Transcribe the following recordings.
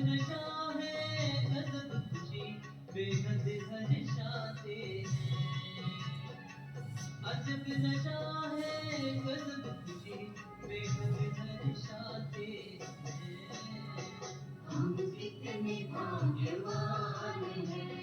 नशा है गजब खुशी बेहद हर्षाते हैं। अजब नशा है गजब खुशी बेहद हर्षाते हैं। हम कितने भाग्यवान हैं।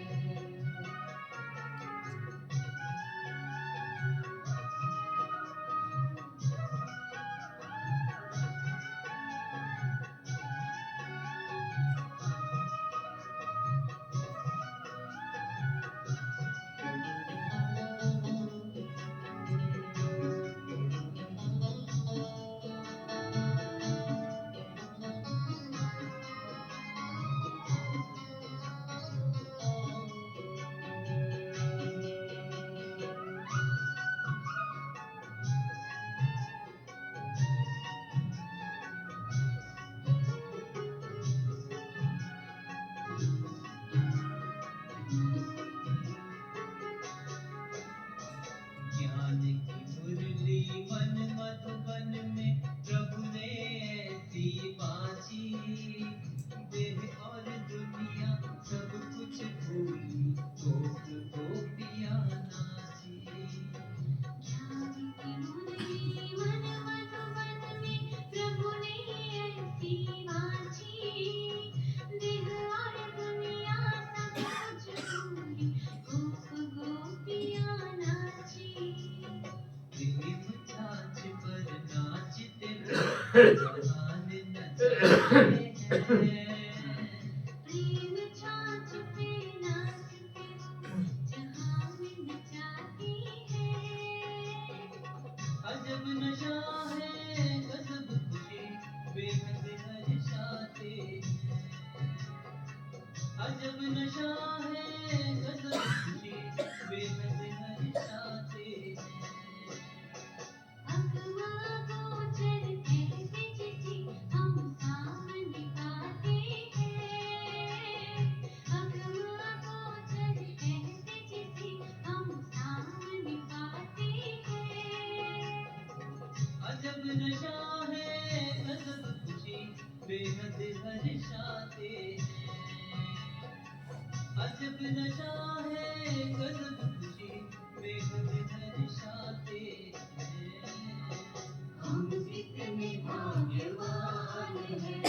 ज्ञान की मुरली मन मधुबन में प्रभु ने ऐसी बाजी। देह और दुनिया सब कुछ भूली गोप गोपियाँ नाची। ज्ञान की मुरली मन मधुबन में प्रभु ने ऐसी बाजी। देह और दुनिया सब कुछ भूली गोप गोपियाँ नाची। प्रेम छाछ पर नाचते हुए जहान नचाते हैं। प्रेम छाछ पे नाचते हुए जहान नचाते हैं। अजब नशा है गजब खुशी बेहद हर्षाते हैं। अजब नशा है गजब खुशी बेहद हर्षाते हैं। अगवा गोचर कहते चिट्ठी हम सामने पाते हैं। अगवा गोचर कहते चिट्ठी हम सामने पाते हैं। अजब नशा है गजब खुशी बेहद हर्षाते हैं। अजब नशा है गजब खुशी बेहद हर्षाते हैं। हम कितने भाग्यवान हैं।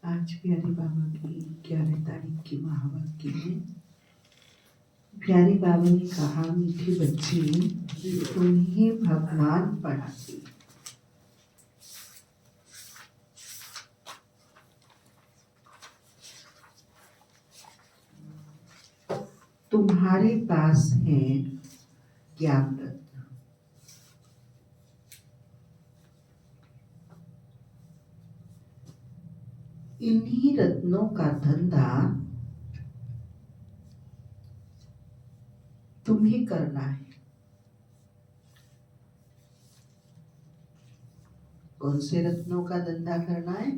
आज प्यारे बाबा की 11 तारीख की महावाक्य में प्यारे बाबा ने कहा, मीठे बच्चे तुम्हें भगवान पढ़ाते। तुम्हारे पास है ज्ञान रत्न। इन्हीं रत्नों का धंधा तुम्हें करना है। कौन से रत्नों का धंधा करना है?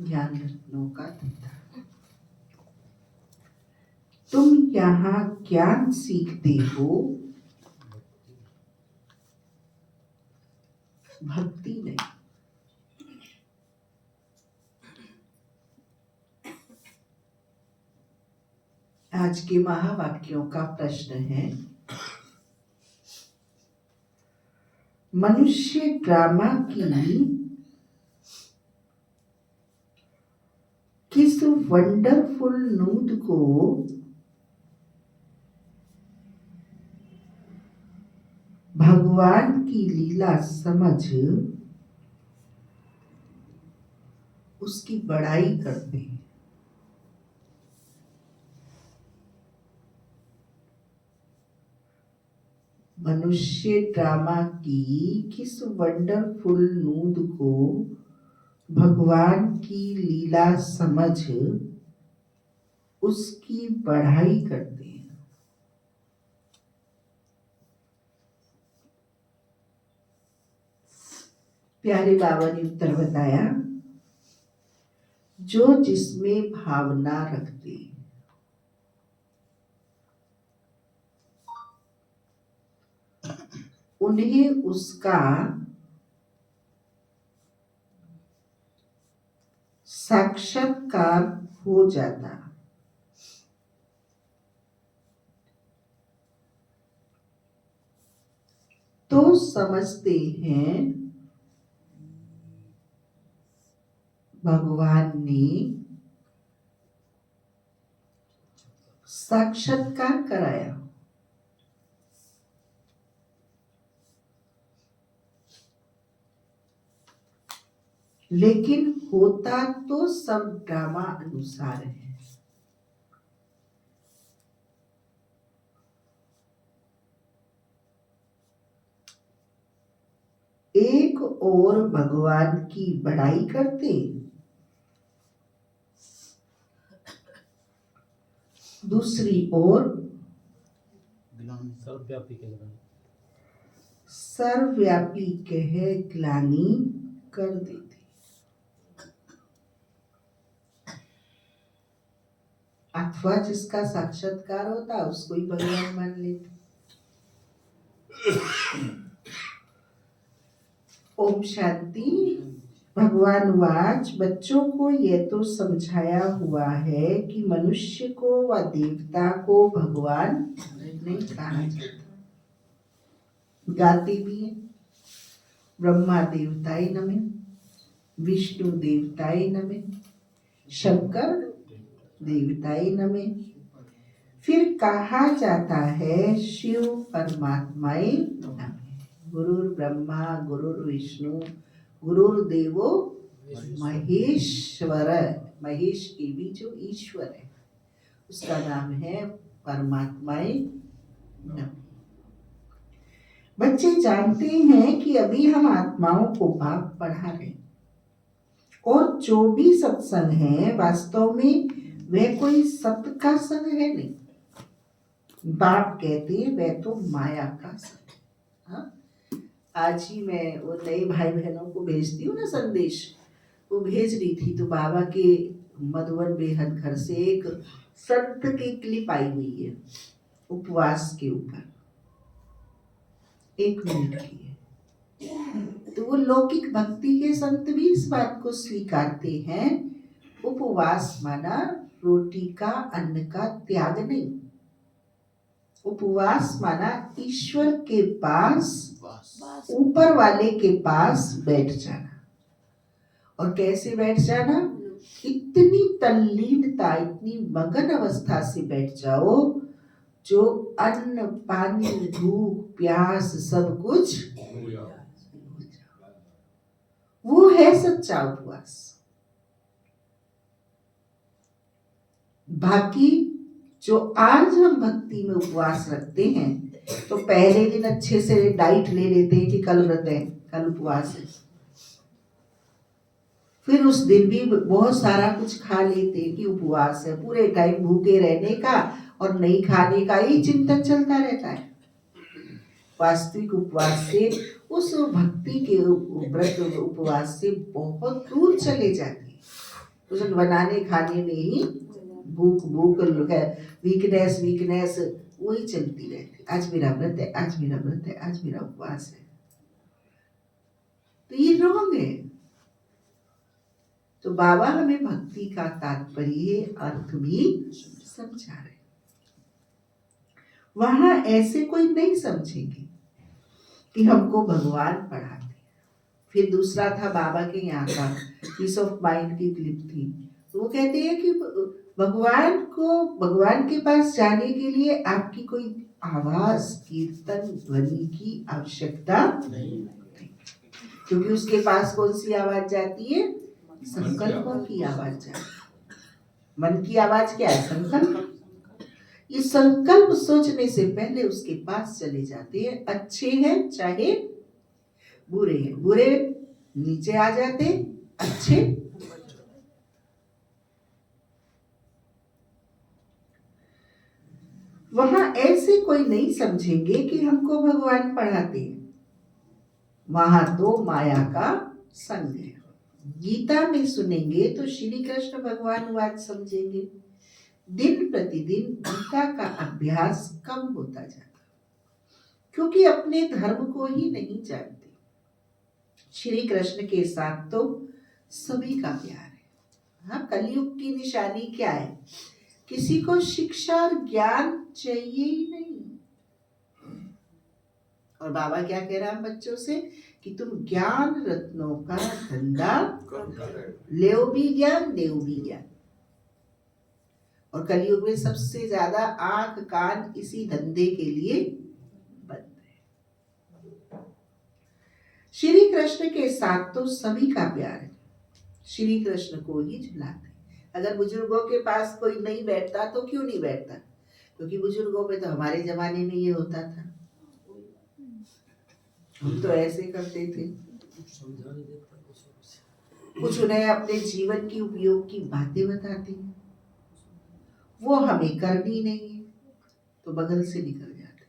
ज्ञान रत्नों का धंधा। तुम यहाँ ज्ञान सीखते हो, भक्ति नहीं। आज के महावाक्यों का प्रश्न है, मनुष्य ड्रामा की किस वंडरफुल नूत को भगवान की लीला समझ उसकी बड़ाई करते हैं। मनुष्य ड्रामा की किस वंडरफुल नूत को भगवान की लीला समझ उसकी बढ़ाई करते हैं। प्यारे बाबा ने उत्तर बताया, जो जिसमें भावना रखते, उन्हें उसका साक्षात्कार हो जाता। तो समझते हैं भगवान ने साक्षात्कार कराया। लेकिन होता तो सब ड्रामा अनुसार है। एक और भगवान की बड़ाई करते, दूसरी ओर सर्वव्यापी कह ग्लानि कर देते, अथवा जिसका साक्षात्कार होता उसको ही भगवान मान लेते। ओम शांति। भगवान वाच, बच्चों को यह तो समझाया हुआ है कि मनुष्य को व देवता को भगवान नहीं कहा जाता। गाते भी है, ब्रह्मा देवताय नमः, विष्णु देवताय नमः, शंकर देवताय नमः। फिर कहा जाता है शिव परमात्माय नमः। गुरुर ब्रह्मा गुरुर विष्णु गुरुर्देवो महेश्वर। महेश के भी जो ईश्वर है उसका नाम है परमात्माय नमः। बच्चे जानते हैं कि अभी हम आत्माओं को बाप पढ़ा रहे, और जो भी सत्संग है वास्तव में वह कोई सत्य का संग है नहीं। बाप कहते हैं वह तो माया का संग है। हाँ? आज ही मैं वो नए भाई बहनों को भेजती हूँ ना संदेश, वो भेज रही थी तो बाबा के मधुबन बेहद घर से एक संत की क्लिप आई हुई है उपवास के ऊपर, 1 मिनट की है। तो वो लौकिक भक्ति के संत भी इस बात को स्वीकारते हैं, उपवास माना रोटी का अन्न का त्याग नहीं। उपवास माना ईश्वर के पास, ऊपर वाले के पास बैठ जाना। और कैसे बैठ जाना? इतनी तल्लीनता, इतनी मगन अवस्था से बैठ जाओ जो अन्न पानी भूख प्यास सब कुछ वो है सच्चा उपवास। बाकी जो आज हम भक्ति में उपवास रखते हैं तो पहले दिन अच्छे से डाइट ले लेते हैं कि कल व्रत है, कल उपवास है, फिर उस दिन भी बहुत सारा कुछ खा लेते हैं कि उपवास है, पूरे टाइम भूखे रहने का और नहीं खाने का ही चिंतन चलता रहता है। वास्तविक उपवास से, उस भक्ति के व्रत उपवास से बहुत दूर चले जाते हैं। उस बनाने खाने में ही भूख भूख वीकनेस वीकनेस वही चलती रहती। आज मेरा व्रत है, आज मेरा व्रत है, आज मेरा उपवास है, तो ये रॉन्ग है। तो बाबा हमें भक्ति का तात्पर्य अर्थ भी समझा रहे। वहां ऐसे कोई नहीं समझेंगे कि हमको भगवान पढ़ाते। फिर दूसरा था बाबा के यहाँ का पीस ऑफ माइंड की क्लिप थी, तो वो कहते हैं कि भगवान के पास जाने के लिए आपकी कोई आवाज कीर्तन ध्वनि की आवश्यकता नहीं, क्योंकि उसके पास कौन सी आवाज जाती है? संकल्पों की आवाज जाती है। मन की आवाज क्या है? संकल्प। ये संकल्प सोचने से पहले उसके पास चले जाते हैं। अच्छे हैं चाहे बुरे हैं, बुरे नीचे आ जाते, अच्छे वहां ऐसे कोई नहीं समझेंगे कि हमको भगवान पढ़ाते हैं। वहां तो माया का संग है। गीता में सुनेंगे तो श्री कृष्ण भगवान बात समझेंगे। दिन प्रतिदिन गीता का अभ्यास कम होता जाता, क्योंकि अपने धर्म को ही नहीं जानते। श्री कृष्ण के साथ तो सभी का प्यार है। हाँ, कलयुग की निशानी क्या है? किसी को शिक्षा और ज्ञान चाहिए ही नहीं, और बाबा क्या कह रहा है हम बच्चों से कि तुम ज्ञान रत्नों का धंधा लेओ भी ज्ञान, देओ भी ज्ञान। और कलयुग में सबसे ज्यादा आंख कान इसी धंधे के लिए बंद है। श्री कृष्ण के साथ तो सभी का प्यार है, श्री कृष्ण को ही झुलाते। अगर बुजुर्गों के पास कोई नहीं बैठता तो क्यों नहीं बैठता? क्योंकि बुजुर्गों पे तो हमारे जमाने में ये होता था, हम तो ऐसे करते थे। कुछ उन्हें अपने जीवन की उपयोग की बातें बताते हैं, वो हमें करनी नहीं है तो बगल से निकल जाते,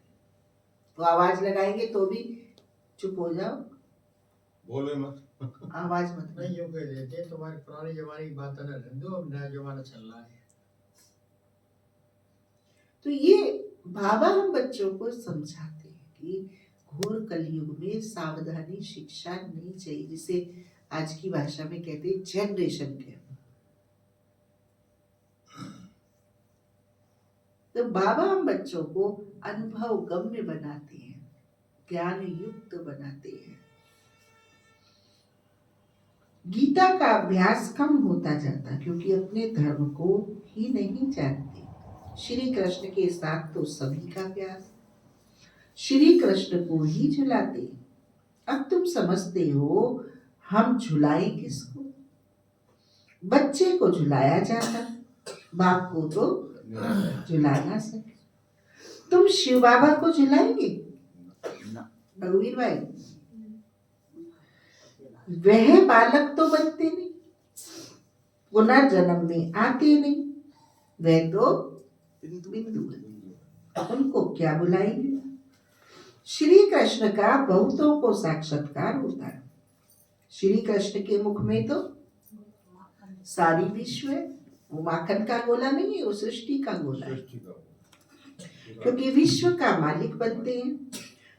तो आवाज लगाएंगे तो भी चुप हो जाओ, बोले मत, आवाज मत नहीं यूं कह देते तुम्हारे पुराने जमाने की बात न रहने दो, अब नया जमाना चल रहा है। तो ये बाबा हम बच्चों को समझाते हैं कि घोर कलयुग में सावधानी शिक्षा नहीं चाहिए, जिसे आज की भाषा में कहते हैं जनरेशन गैप। तो बाबा हम बच्चों को अनुभव गम्य बनाते हैं, ज्ञान युक्त बनाते हैं। गीता का अभ्यास कम होता जाता क्योंकि अपने धर्म को ही नहीं जानते। श्री कृष्ण के साथ तो सभी का प्यार, श्री कृष्ण को ही झुलाते। अब तुम समझते हो हम झुलाए किसको? बच्चे को झुलाया जाता, बाप को तो झुला ना सके। तुम शिव बाबा को झुलाएंगे? रघुवीर भाई, वह बालक तो बनते नहीं, पुनर्जन्म में आते नहीं, वह तो बिंदु है, उनको क्या बुलाएंगे? श्री कृष्ण का बहुतों को साक्षात्कार होता है। श्री कृष्ण के मुख में तो सारी विश्व है, वो माखन का गोला नहीं है, वो सृष्टि का गोला है। क्योंकि विश्व का मालिक बनते हैं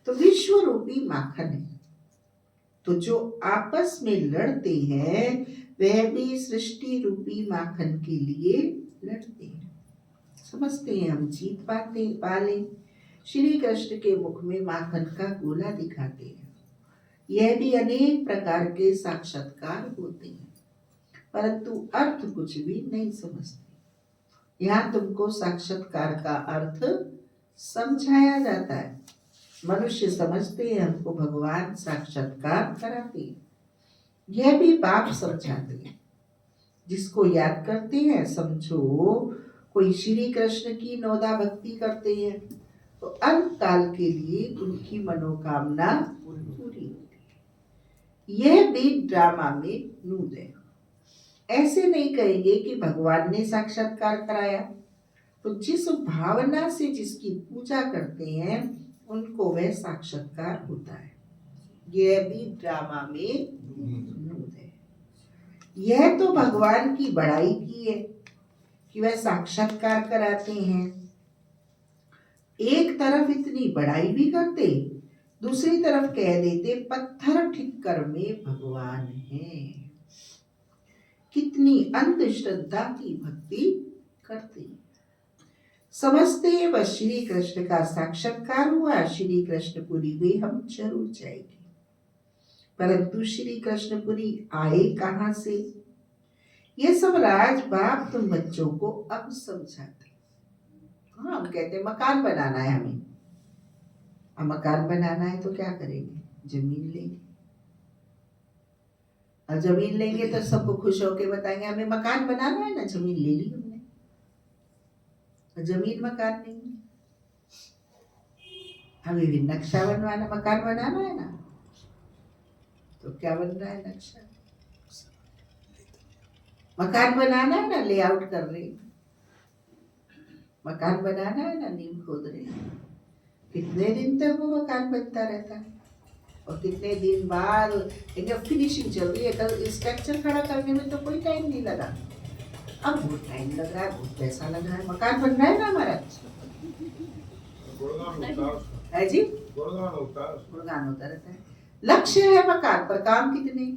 तो विश्व रूपी माखन है। तो जो आपस में लड़ते हैं वह भी सृष्टि रूपी माखन के लिए लड़ते हैं। समझते हैं हम जीत पाले। श्री कृष्ण के मुख में माखन का गोला दिखाते हैं। यह भी अनेक प्रकार के साक्षात्कार होते हैं, परंतु अर्थ कुछ भी नहीं समझते। यहाँ तुमको साक्षात्कार का अर्थ समझाया जाता है। मनुष्य समझते हैं हमको भगवान साक्षात्कार कराते हैं, यह भी बाप समझाते हैं। जिसको याद करते हैं, समझो कोई श्री कृष्ण की नौदा भक्ति करते हैं तो अंत काल के लिए उनकी मनोकामना पूरी होती है। यह भी ड्रामा में नूद है। ऐसे नहीं कहेंगे कि भगवान ने साक्षात्कार कराया, तो जिस भावना से जिसकी पूजा करते हैं उनको वह साक्षात्कार होता है। यह भी ड्रामा में नूद है। यह तो भगवान की बड़ाई की है कि वह साक्षात्कार कराते हैं। एक तरफ इतनी बड़ाई भी करते, दूसरी तरफ कह देते पत्थर ठिक्कर में भगवान है। कितनी अंधश्रद्धा की भक्ति करते। समझते हैं बस श्री कृष्ण का साक्षात्कार हुआ, श्री कृष्णपुरी में हम जरूर जाएंगे। परंतु श्री कृष्णपुरी आए कहाँ से? ये सब राज बाप तुम बच्चों को अब समझाते। हाँ, हम कहते हैं मकान बनाना है हमें। अब मकान बनाना है तो क्या करेंगे? जमीन लेंगे। और जमीन लेंगे तो सबको खुश होके बताएंगे हमें मकान बनाना है ना, जमीन ले ली हमने। जमीन मकान नहीं है, हमें भी नक्शा बनवाना, मकान बनाना है ना, तो क्या बन रहा है? नक्शा। मकान बनाना है ना, लेआउट कर रहे, मकान बनाना है ना, नींव खोद रहे। कितने दिन तक वो मकान बनता रहता है और कितने दिन बाद एकदम फिनिशिंग चल रही है। कल स्ट्रक्चर खड़ा करने में तो कोई टाइम नहीं लगा, अब बहुत टाइम लग रहा है, बहुत पैसा लग रहा है। मकान बन रहा है ना हमारा, है जी, गुणगान होता रहता है। लक्ष्य है मकान, पर काम कितने?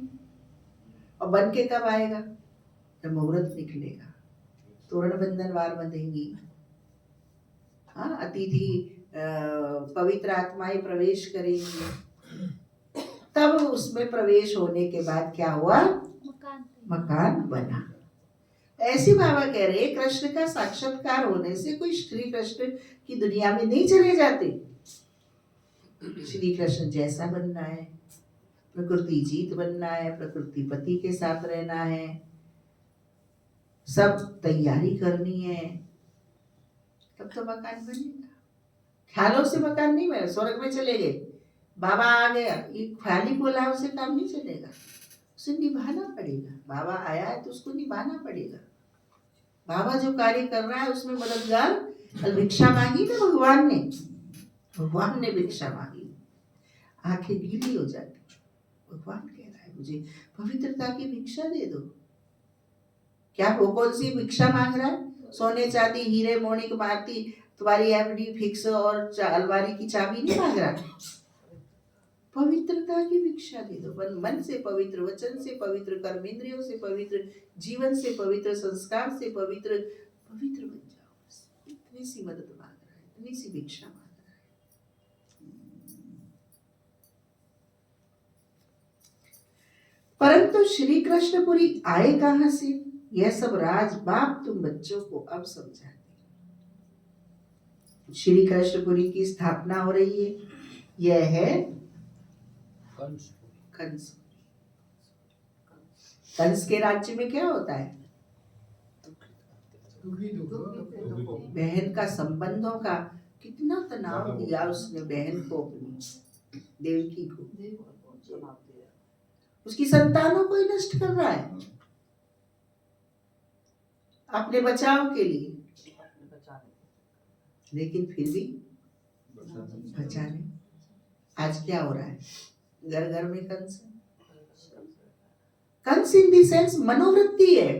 और बन के कब आएगा? जब मुहूर्त निकलेगा, तोरण बंधन वार बंधेंगी, हाँ, अतिथि पवित्र आत्माएं प्रवेश करेंगी। तब उसमें प्रवेश होने के बाद क्या हुआ? मकान बना। ऐसे बाबा कह रहे हैं कृष्ण का साक्षात्कार होने से कोई श्री कृष्ण की दुनिया में नहीं चले जाते। श्री कृष्ण जैसा बनना है, प्रकृति जीत बनना है, प्रकृति पति के साथ रहना है, सब तैयारी करनी है, तब तो मकान बनेगा। ख्यालों से मकान नहीं बने। स्वर्ग में चले गए, बाबा आ गया, ये ख्याली बोला उसे काम नहीं चलेगा, उसे निभाना पड़ेगा। बाबा आया है तो उसको निभाना पड़ेगा। बाबा जो कार्य कर रहा है उसमें मददगार। कल भिक्षा मांगी ना भगवान ने भिक्षा मांगी, आंखें गीली हो जाती। भगवान कह रहा है मुझे पवित्रता की भिक्षा दे दो। क्या वो कौन सी भिक्षा मांग रहा है? सोने चांदी हीरे मोनिक मारती तुम्हारी एफडी फिक्स और अलमारी की चाबी नहीं मांग रहा। पवित्रता की भिक्षा दे दो। मन से पवित्र, वचन से पवित्र, कर्मेंद्रियों से पवित्र, जीवन से पवित्र, संस्कार से पवित्र बन जाओ। इतनी सी मदद मांग रहा है, इतनी सी भिक्षा मांग रहा है। परंतु श्री कृष्णपुरी आए कहां से? यह सब राज बाप तुम बच्चों को अब समझाते। श्री कृष्णपुरी की स्थापना हो रही है। यह है कंस। कंस के राज्य में क्या होता है? बहन का, संबंधों का कितना तनाव दिया उसने बहन को, अपनी देवकी को। उसकी संतानों को ही नष्ट कर रहा है अपने बचाव के लिए, लेकिन फिर भी बचाने। आज क्या हो रहा है? घर घर में कंस। कंस इन दी सेंस मनोवृत्ति है।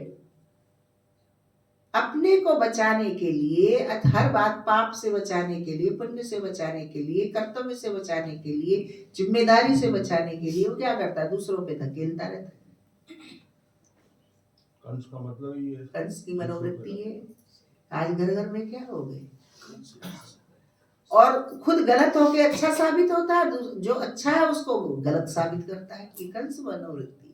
अपने को बचाने के लिए, हर बात पाप से बचाने के लिए, पुण्य से बचाने के लिए, कर्तव्य से बचाने के लिए, जिम्मेदारी से बचाने के लिए वो क्या करता है? दूसरों पे धकेलता रहता है। कंस का मतलब ही है, कंस की मनोवृत्ति है। आज घर घर में क्या हो गए? और खुद गलत होके अच्छा साबित होता है, जो अच्छा है उसको गलत साबित करता है। ये कंस मनोवृत्ति।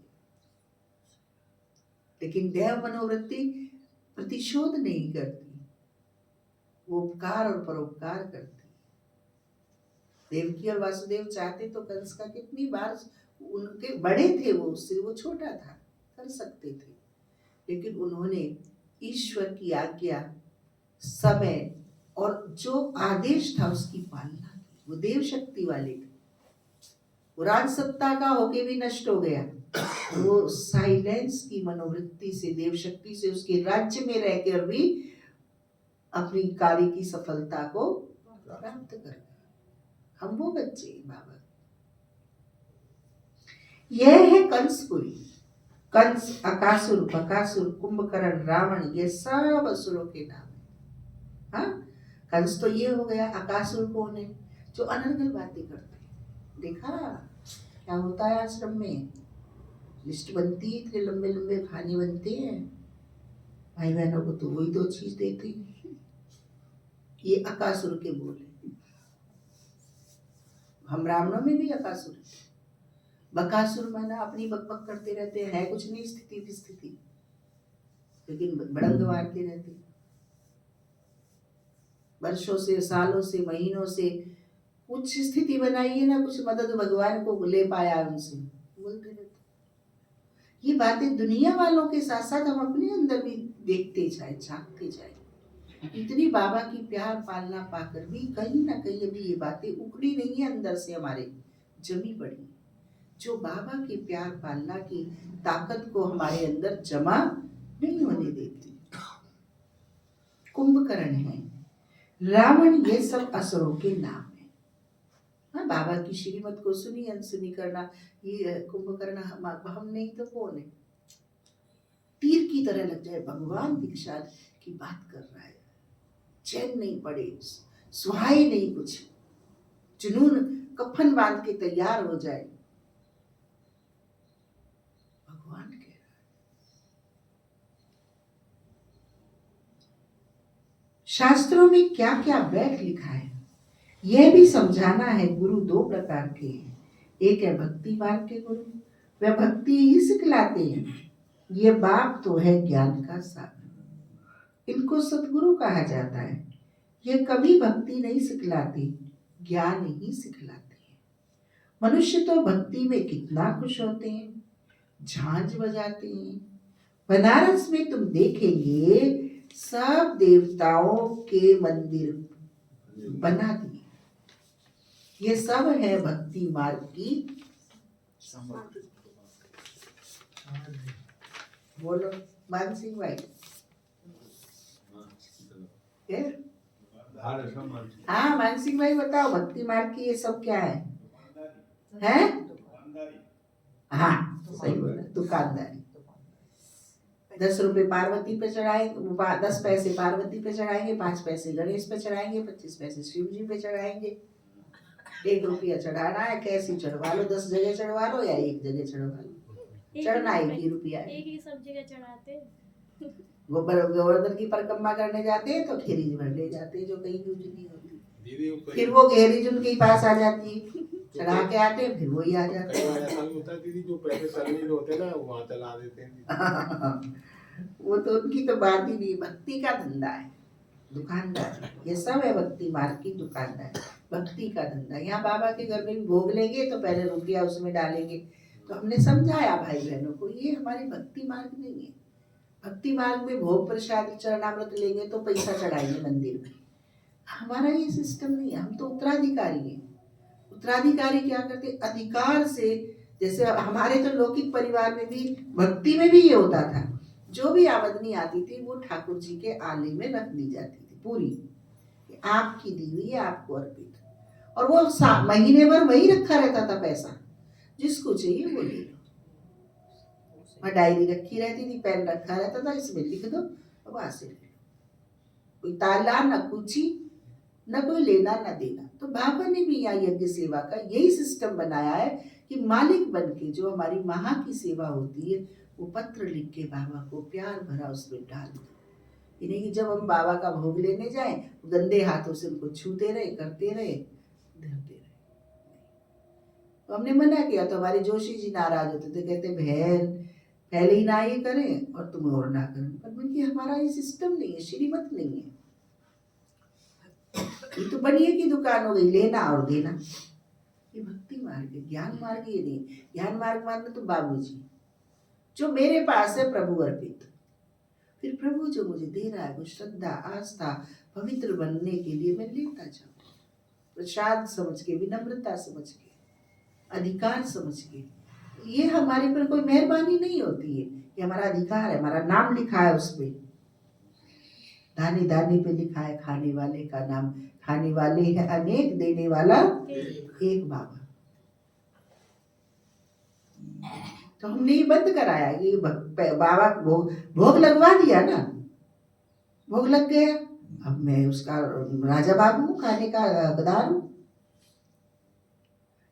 लेकिन देव मनोवृत्ति प्रतिशोध नहीं करती, वो उपकार और परोपकार करती। देवकी और वासुदेव चाहते तो कंस का कितनी बार, उनके बड़े थे वो, उससे वो छोटा था, कर सकते थे, लेकिन उन्होंने ईश्वर की आज्ञा, समय और जो आदेश था उसकी पालना की। वो देव शक्ति वाले थे। वो राज सत्ता का होके भी नष्ट हो गया, वो साइलेंस की मनोवृत्ति से, देव शक्ति से, उसके राज्य में रहकर भी अपनी कार्य की सफलता को प्राप्त कर। हम वो बच्चे बाबा। यह है कंसपुरी। कंस, अकासुर, बकासुर, कुंभकर्ण, रावण, ये सब असुरों के नाम है। हाँ, कंस तो ये हो गया। अकासुर कौन है? जो अनर्गल बातें करते हैं। देखा क्या होता है आश्रम में? लिस्ट बनती है, इतने लंबे लंबे खाने बनते हैं, भाई बहनों को तो वही दो चीज देते हैं। ये अकासुर के बोल है। हम ब्राह्मणों में भी अकासुर है। बकासुर माना अपनी बकबक करते रहते हैं, कुछ नहीं स्थिति, लेकिन बड़ंग मारते रहते हैं। वर्षों से, सालों से, महीनों से कुछ स्थिति बनाई है ना, कुछ मदद भगवान को ले पाया उनसे, बोलते रहते। ये बातें दुनिया वालों के साथ साथ हम अपने अंदर भी देखते जाए, झांकते जाए। इतनी बाबा की प्यार पालना पाकर भी कहीं ना कहीं अभी ये बातें उखड़ी नहीं है, अंदर से हमारे जमी पड़ी, जो बाबा की प्यार पालना की ताकत को हमारे अंदर जमा नहीं होने देती। कुंभकर्ण है, रावण, ये सब असुरों के नाम है। हाँ, बाबा की श्रीमत को सुनी अनसुनी करना, ये कुंभकर्ण हम नहीं तो कौन है? तीर की तरह लग जाए। भगवान दीक्षा की बात कर रहा है, चैन नहीं पड़े, सुहाई नहीं, कुछ जुनून कफन बांध के तैयार हो जाए। भगवान कह रहा है। शास्त्रों में क्या क्या बैठ लिखा है, यह भी समझाना है गुरु दो प्रकार के हैं। एक है भक्ति मार्ग के गुरु, वह भक्ति ही सिखलाते हैं। ये बाप तो है ज्ञान का साधन, इनको सतगुरु कहा जाता है। ये कभी भक्ति नहीं सिखलाते, ज्ञान ही सिखलाते हैं। मनुष्य तो भक्ति में कितना खुश होते हैं, झांझ बजाते हैं। बनारस में तुम देखेंगे सब देवताओं के मंदिर बना दिए। ये सब है भक्ति मार्ग की। बोलो मान सिंह भाई। क्या? हाँ मान सिंह भाई बताओ, भक्ति मार्ग की ये सब क्या है? हैं? हाँ सही बोला, दुकानदारी। 10 रुपए पार्वती पे चढ़ाएंगे, 10 पैसे पार्वती पे चढ़ाएंगे, 5 पैसे गणेश पे चढ़ाएंगे, 25 पैसे शिव जी पे चढ़ाएंगे। 1 रुपया चढ़ाना है, कैसी चढ़वा लो, 10 जगह चढ़वा लो या 1 जगह चढ़वा लो, चढ़ना 1 ही रुपया है। एक ही सब जगह चढ़ाते। गोवर्धन की परिक्रमा करने जाते हैं तो खेरीज भर ले जाते हैं जो कहीं यूज नहीं होती, फिर वो खेरीज उनके पास आ जाती है, चढ़ा के आते हैं फिर वही आ जाते हैं। ऐसा भी होता है दीदी, जो पैसे सर्विस होते हैं ना वहाँ चला देते हैं। वो तो उनकी तो बात ही नहीं। भक्ति का धंधा है, दुकानदार, ये सब है भक्ति मार्ग की दुकानदार, भक्ति का धंधा। यहाँ बाबा के घर में भी भोग लेंगे तो पहले रुपया उसमें डालेंगे। तो हमने समझाया भाई बहनों को, ये हमारी भक्ति मार्ग नहीं है। भक्ति मार्ग में भोग प्रसाद चरणामृत लेंगे तो पैसा चढ़ाएंगे मंदिर में, हमारा ये सिस्टम नहीं है। हम तो उत्तराधिकारी हैं। उत्तराधिकारी क्या करते, अधिकार से, जैसे हमारे तो लौकिक परिवार में भी भक्ति में भी ये होता था, जो भी आमदनी आती थी वो ठाकुर जी के आले में रख दी जाती थी पूरी, आपकी दी हुई है, आपको अर्पित। और वो महीने भर वही रखा रहता था पैसा, जिसको चाहिए वो ले लो। डायरी रखी रहती थी, पेन रखा रहता था, इसमें लिख दो और वहां से ले लो। कोई ताला न कुची, न कोई लेना न देना। तो बाबा ने भी यहाँ यज्ञ सेवा का यही सिस्टम बनाया है कि मालिक बन के जो हमारी महा की सेवा होती है वो पत्र लिख के बाबा को प्यार भरा उसमें डाल दो। ये नहीं कि जब हम बाबा का भोग लेने जाएं गंदे हाथों से उनको छूते रहे, करते रहे, धरते रहे। तो हमने मना किया तो हमारे जोशी जी नाराज होते थे, कहते बहन पहले ही ना ये करें और तुम और ना करें। पर मैंने हमारा ये सिस्टम नहीं है, श्रीमत नहीं है। ये तो बनिए की दुकान हो गई, लेना और देना। ये भक्ति मार्ग है, ज्ञान मार्ग ये नहीं। ज्ञान मार्ग मानना तो बाबूजी जो मेरे पास है प्रभु अर्पित, फिर प्रभु जो मुझे दे रहा है वो श्रद्धा आस्था पवित्र बनने के लिए मैं लेता जाऊँ, प्रसाद समझ के, विनम्रता समझ के, अधिकार समझ के। ये हमारे पर कोई मेहरबानी नहीं होती है, ये हमारा अधिकार है, हमारा नाम लिखा है उस पे, दाने दाने पे लिखा है खाने वाले का नाम। खाने वाले है अनेक, देने वाला एक बाबा। तो हमने ये बंद कराया, ये बाबा भोग लगवा दिया ना, भोग लग गया, अब मैं उसका राजा बाबू हूँ, खाने का हकदार हूँ।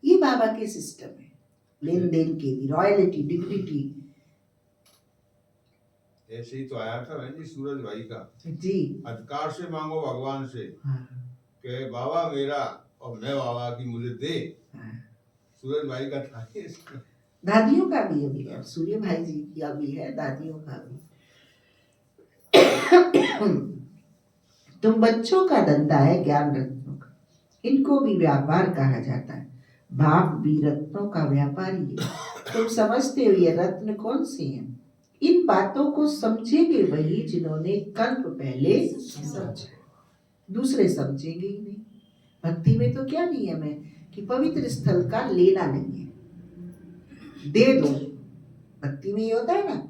ये बाबा के सिस्टम है, लेन देन के भी, रॉयल्टी, डिग्निटी। ऐसे ही तो आया था बहन जी सूरज भाई का जी, अधिकार से मांगो भगवान से, हाँ, कि बाबा मेरा और मैं बाबा की मुझे दे। हाँ। सूरज भाई का था ये। दादियों का भी अभी है, सूर्य भाई जी का भी है, दादियों का भी। तुम बच्चों का धंधा है ज्ञान रत्नों का, इनको भी व्यापार कहा जाता है। बाप भी रत्नों का व्यापारी है। तुम समझते हो ये रत्न कौन से हैं? इन बातों को समझेंगे वही जिन्होंने कल्प पहले समझा, दूसरे समझेंगे ही नहीं। भक्ति में तो क्या नियम है कि पवित्र स्थल का लेना नहीं है, दे दो। भक्ति में ये होता है ना,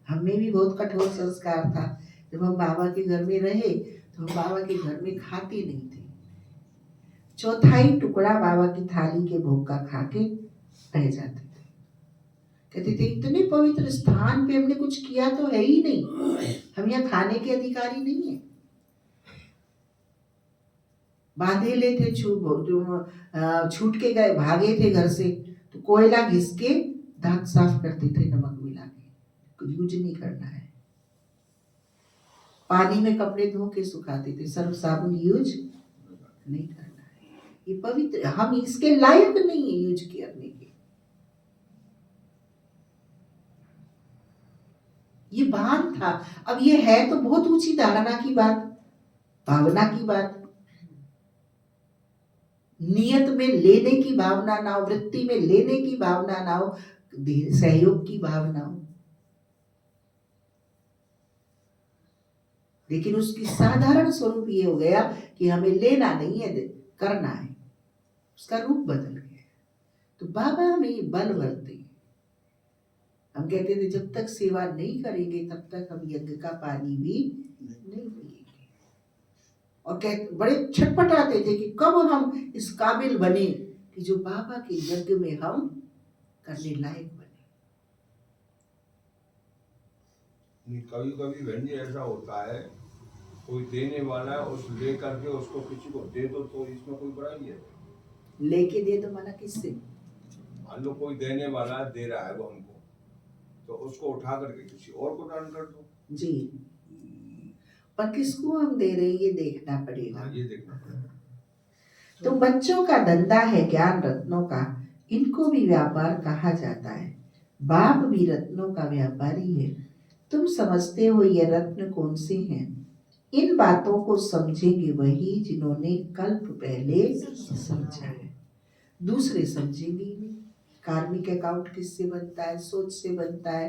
हमें भी बहुत कठोर संस्कार था। जब हम बाबा के घर में रहे तो हम बाबा के घर में खाते नहीं थे, चौथाई टुकड़ा बाबा की थाली के भोग का खा के रह जाते थे। कहते थे इतने पवित्र स्थान पे हमने कुछ किया तो है ही नहीं, हम यहाँ खाने के अधिकारी नहीं है। बांधेले थे, छूट के गए, भागे थे घर से, तो कोयला घिस के दांत साफ करते थे नमक मिला के, यूज नहीं करना है। पानी में कपड़े धो के सुखाते थे, सर्फ साबुन यूज नहीं करना है। ये पवित्र, हम इसके लायक नहीं है यूज करने के। ये भान था। अब ये है तो बहुत ऊंची धारणा की बात, भावना की बात। नियत में लेने की भावना ना हो, वृत्ति में लेने की भावना ना हो, सहयोग की भावना हो, लेकिन उसकी साधारण स्वरूप ये हो गया कि हमें लेना नहीं है, करना है। उसका रूप बदल गया। तो बाबा हमें ये बल भरते हैं। हम कहते थे जब तक सेवा नहीं करेंगे तब तक हम यज्ञ का पानी भी नहीं पिएंगे। और कहते बड़े छटपटाते थे कि कब हम इस काबिल बने कि जो बाबा के यज्ञ में हम करने लायक बने। कभी कभी बहन जी ऐसा होता है, कोई देने वाला है, उस ले करके उसको किसी को दे दो तो इसमें कोई बुराई है? लेके दे दो मना किससे? मान लो कोई देने वाला है, दे रहा है वो हमको, तो उसको उठा करके किसी और को दान कर दो। जी, पर किसको हम दे रहे हैं ये देखना पड़ेगा। हाँ, ये देखना पड़ेगा। तो बच्चों का धंधा है ज्ञान रत्नों का, इनको भी व्यापार कहा जाता है। बाप भी रत्नों का व्यापारी है। तुम समझते हो ये रत्न कौन से हैं? इन बातों को समझेंगे वही जिन्होंने कल्प पहले समझा है, दूसरे समझेंगे ही नहीं। कार्मिक अकाउंट किससे बनता है? सोच से बनता है,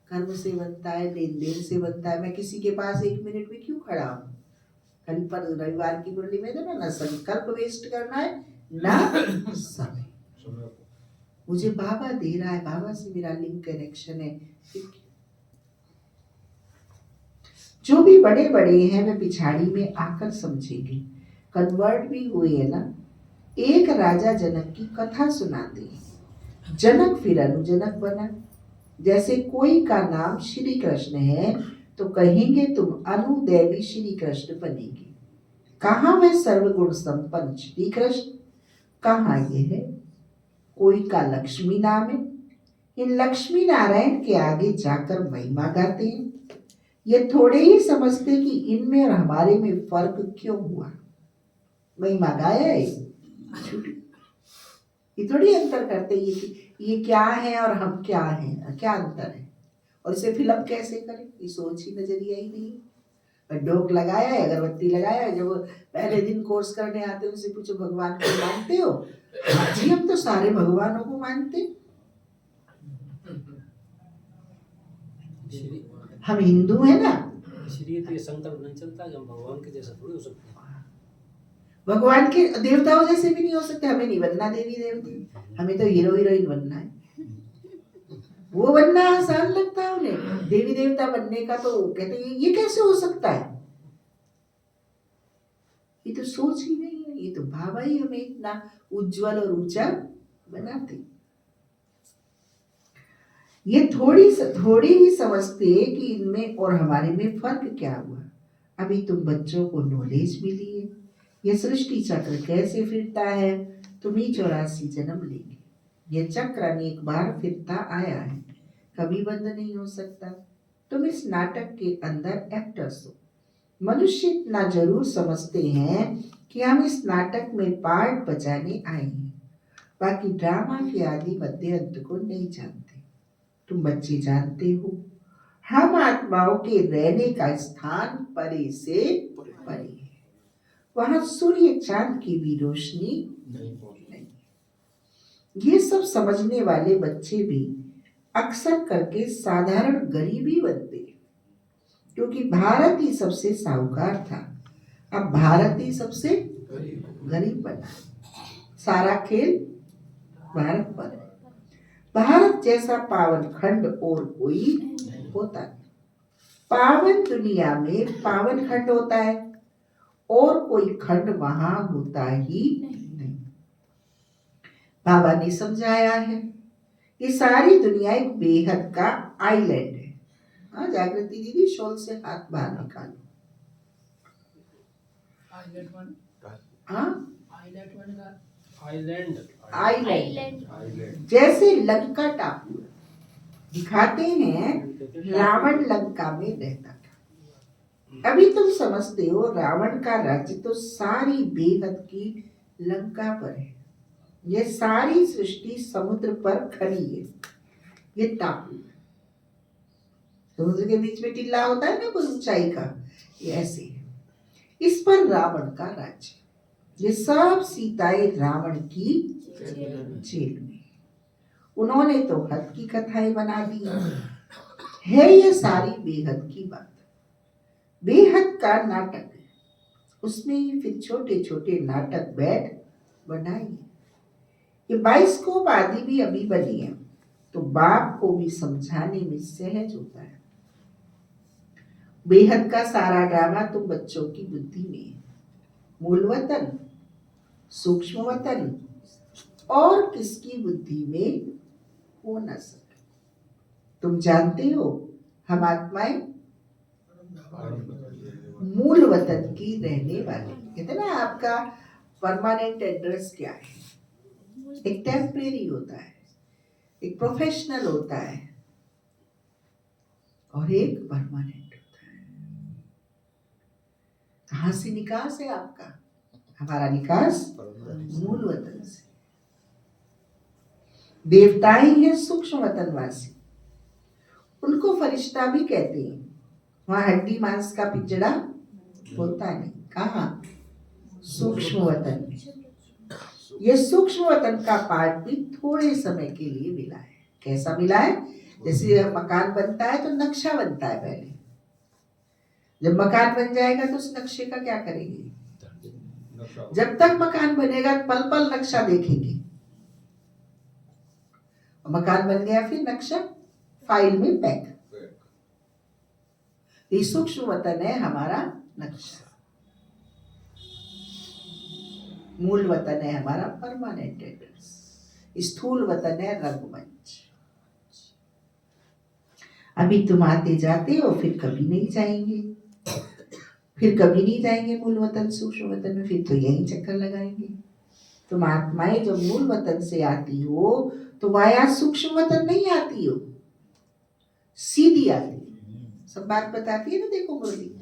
कर्म से बनता है, लेन देन से बनता है। मैं किसी के पास 1 मिनट भी क्यों खड़ा हूँ? कल पर रविवार की मुरली में ना संकल्प वेस्ट करना है ना समय। मुझे बाबा दे रहा है, बाबा से मेरा लिंक कनेक्शन है। जो भी बड़े बड़े हैं वे पिछाड़ी में आकर समझेंगे। कन्वर्ट भी हुए है ना। एक राजा जनक की कथा सुनाते हैं। जनक फिर अनुजनक बना। जैसे कोई का नाम श्री कृष्ण है तो कहेंगे तुम अनुदैवी श्री कृष्ण बनेंगे। कहाँ वह सर्वगुण संपन्न श्री कृष्ण, कहाँ ये है? कोई का लक्ष्मी नाम है। इन लक्ष्मी नारायण के आगे जाकर महिमा गाते हैं। ये थोड़े ही समझते कि इनमें और हमारे में फर्क क्यों हुआ। महिमा गाया है, ये थोड़ी अंतर करते ये कि ये क्या है और हम क्या हैं, क्या अंतर है। और इसे फिल्म कैसे करें, ये सोच ही नजरिया ही नहीं। डोक लगाया है, अगरबत्ती लगाया है। जब पहले दिन कोर्स करने आते हैं उनसे पूछो भगवान को मानते हो? जी हम तो सारे भगवानों को मानते। हम हिंदू है ना। इसलिए तो ये संकल्प नहीं चलता कि हम भगवान के जैसा थोड़ी हो सकते हैं। भगवान के देवताओं जैसे भी नहीं हो सकते। हमें नहीं बनना देवी देवती, हमें तो हीरो हीरोइन बनना है। वो बनना आसान लगता है उन्हें, देवी देवता बनने का तो कहते हैं ये कैसे हो सकता है। ये तो सोच ही नहीं है। ये तो बाबा ही हमें इतना उज्जवल और ऊंचा बनाते। ये थोड़ी ही समझते कि इनमें और हमारे में फर्क क्या हुआ। अभी तुम बच्चों को नॉलेज मिली है, ये सृष्टि चक्र कैसे फिरता है। तुम ही 84 जन्म लेंगे। ये चक्र अनेक बार फिरता आया है, कभी बंद नहीं हो सकता। तुम इस नाटक के अंदर एक्टर्स हो। मनुष्य इतना जरूर समझते हैं कि हम इस नाटक में पार्ट बजाने आए हैं, बाकी ड्रामा के आदि मध्य अंत को नहीं जानते। तुम बच्चे जानते हो हम आत्माओं के रहने का स्थान परे से परे है। वहां सूर्य चांद की भी रोशनी नहीं। ये सब समझने वाले बच्चे भी अक्सर करके साधारण गरीब ही बनते हैं, क्योंकि भारत ही सबसे साहूकार था, अब भारत ही सबसे गरीब बना। सारा खेल भारत पर है। भारत जैसा पावन खंड और कोई होता नहीं। पावन दुनिया में पावन खंड होता है और कोई खंड वहां होता ही नहीं। बाबा ने समझाया है ये सारी दुनिया एक बेहद का आइलैंड है। हाँ जागृति दीदी, शॉल से हाथ बाहर निकालो। हाँ आइलैंड जैसे लंका टापू दिखाते हैं। रावण लंका में रहता था। अभी तुम समझते हो रावण का राज्य तो सारी बेहद की लंका पर है। ये सारी सृष्टि समुद्र पर खड़ी है। ये टापू है। समुद्र के बीच में टिल्ला होता है ना कोई ऊंचाई का, ये ऐसे है। इस पर रावण का राज्य। ये सब सीताएं रावण की जेल में। उन्होंने तो हद की कथाएं बना दी है। ये सारी बेहद की बात, बेहद का नाटक है। उसमें ही फिर छोटे छोटे नाटक बैठ बनाए। ये बाइस्कोप आदि भी अभी बनी है, तो बाप को भी समझाने में सहज होता है। बेहद का सारा ड्रामा तुम बच्चों की बुद्धि में है। मूल वतन, सूक्ष्म वतन और किसकी बुद्धि में हो न सके। तुम जानते हो हम आत्माएं मूल वतन की रहने वाली। कहते ना आपका परमानेंट एड्रेस क्या है। एक टेम्परेरी होता है, एक प्रोफेशनल होता है और एक परमानेंट होता है। कहाँ से निकास है आपका? हमारा निकास मूल वतन से। देवता ही है सूक्ष्म वतनवासी। उनको फरिश्ता भी कहते हैं। वहां हड्डी मांस का पिंजड़ा होता नहीं। कहाँ? सूक्ष्म वतन में। ये सूक्ष्म वतन का पार्ट भी थोड़े समय के लिए मिला है। कैसा मिला है? जैसे मकान बनता है तो नक्शा बनता है पहले। जब मकान बन जाएगा तो उस नक्शे का क्या करेंगे? जब तक मकान बनेगा पल पल नक्शा देखेंगे। मकान बन गया फिर नक्शा फाइल में पैक। ये सूक्ष्म वतन है हमारा नक्शा। मूल वतन है हमारा परमानेंट एड्रेस। स्थूल वतन है रंगमंच। अभी तुम आते जाते हो, फिर कभी नहीं जाएंगे, फिर कभी नहीं जाएंगे मूल वतन सूक्ष्म वतन में, फिर तो यही चक्कर लगाएंगे। तुम आत्माएं जब मूल वतन से आती हो तो वाया सूक्ष्म वतन नहीं आती हो, सीधी आती हो। सब बात बताती है ना, देखो मुरली।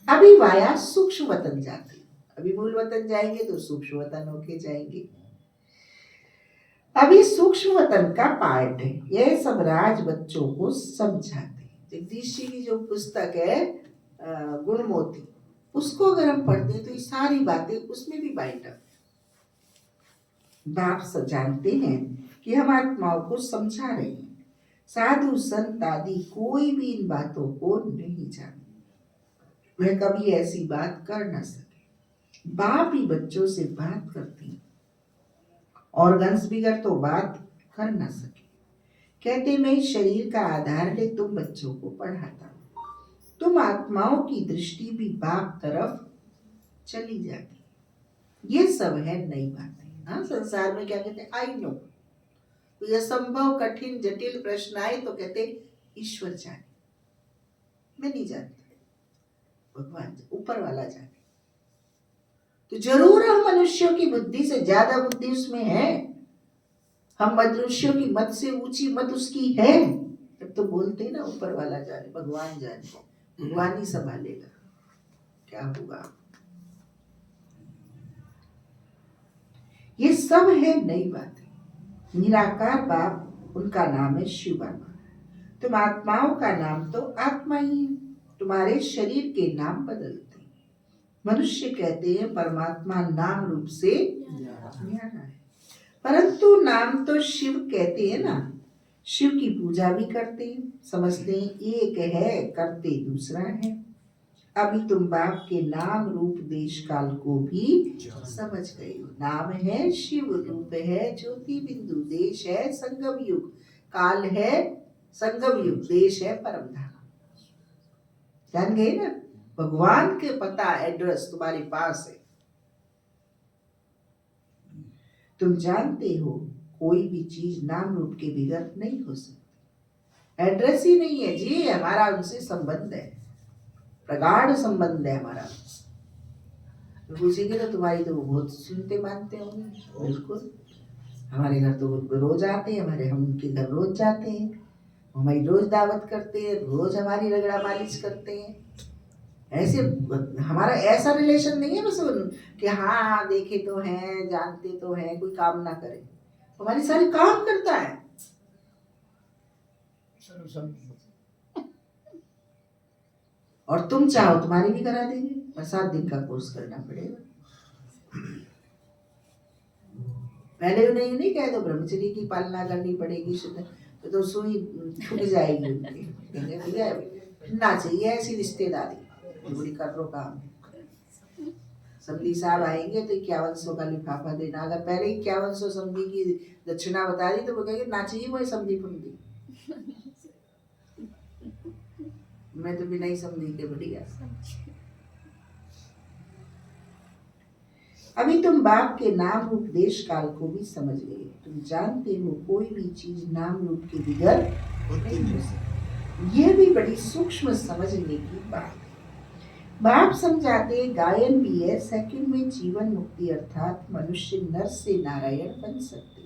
अभी वाया सूक्ष्म वतन जाती, अभी मूल वतन जाएंगे तो सूक्ष्म वतन होके जाएंगे। अभी सूक्ष्म वतन का पार्ट है। यह सब राज बच्चों को समझाते हैं। जगदीश जी की जो पुस्तक है गुणमोती, उसको अगर हम पढ़ते हैं तो ये सारी बातें उसमें भी बाइंड अप। बाप सब जानते हैं कि हम आत्माओं को समझा रहे हैं। साधु संत आदि कोई भी इन बातों को नहीं जानते। वह कभी ऐसी बात कर न सके। बाप ही बच्चों से बात करते हैं। ऑर्गन्स बिगड़ तो बात कर न सके। कहते मैं इस शरीर का आधार ले तुम बच्चों को पढ़ाता हूँ। तुम आत्माओं की दृष्टि भी बाप तरफ चली जाती। ये सब है नई बातें। हाँ, संसार में क्या कहते हैं? I know. कोई असंभव कठिन जटिल प्रश्न आए तो कहते ईश्वर जाने। मैं नहीं जानता, भगवान ऊपर वाला जाने। तो जरूर हम मनुष्यों की बुद्धि से ज्यादा बुद्धि उसमें है। हम मनुष्यों की मत से ऊंची मत उसकी है। तब तो बोलते हैं ना ऊपर वाला जाने, भगवान जाने, भगवान ही संभालेगा। क्या होगा? ये सब है नई बातें। निराकार बाप, उनका नाम है शिव बाबा। तुम आत्माओं का नाम तो आत्मा ही है। तुम्हारे शरीर के नाम बदलते हैं। मनुष्य कहते हैं परमात्मा नाम रूप से न्यारा है, परंतु नाम तो शिव कहते हैं ना। शिव की पूजा भी करते हैं, समझते हैं एक है, करते दूसरा है। अभी तुम बाप के नाम रूप देश काल को भी समझ गए हो। नाम है शिव, रूप है ज्योति बिंदु, देश है संगम युग, काल है संगम युग, देश है परम धाम। जान गए ना? भगवान के पता एड्रेस तुम्हारे पास है। तुम जानते हो कोई भी चीज नाम रूप के बगैर नहीं हो सकती। एड्रेस ही नहीं है जी, हमारा उनसे संबंध है, प्रगाढ़ संबंध है हमारा। पूछेंगे तो तुम्हारी तो बहुत सुनते मानते होंगे। बिल्कुल, हमारे घर तो रोज आते हैं, हम उनके घर रोज जाते हैं, हमारी रोज दावत करते हैं, रोज हमारी रगड़ा मालिश करते हैं। ऐसे हमारा ऐसा रिलेशन नहीं है बस कि हाँ देखे तो हैं, जानते तो हैं, कोई काम ना करे, हमारी सारी काम करता है। सर्व सम्मति। और तुम चाहो तुम्हारी भी करा देंगे, पर 7 दिन का कोर्स करना पड़ेगा। पहले उन्हें ये नहीं कह दो ब्रह्मचर्य की पालना करनी पड़ेगी, शुद्ध तो सुई छूट जाएगी उनकी। कहेंगे भैया ना चाहिए ऐसी रिश्तेदारी, बड़ी कर लो काम। समधी साहब आएंगे तो 5100 का लिफाफा देना, अगर पहले 5100 समधी की दक्षिणा बता दी तो वो कहेंगे ना चाहिए वही समधी फमदी, मैं तो बिना ही समधी के बढ़िया। अभी तुम बाप के नाम रूप देश काल को भी समझ गए। तुम जानते हो कोई भी चीज नाम रूप के बगैर नहीं हो सकती। यह भी बड़ी सूक्ष्म समझने की बात है। बाप समझाते गायन भी है, सेकंड में जीवन मुक्ति अर्थात मनुष्य नर से नारायण बन सकते,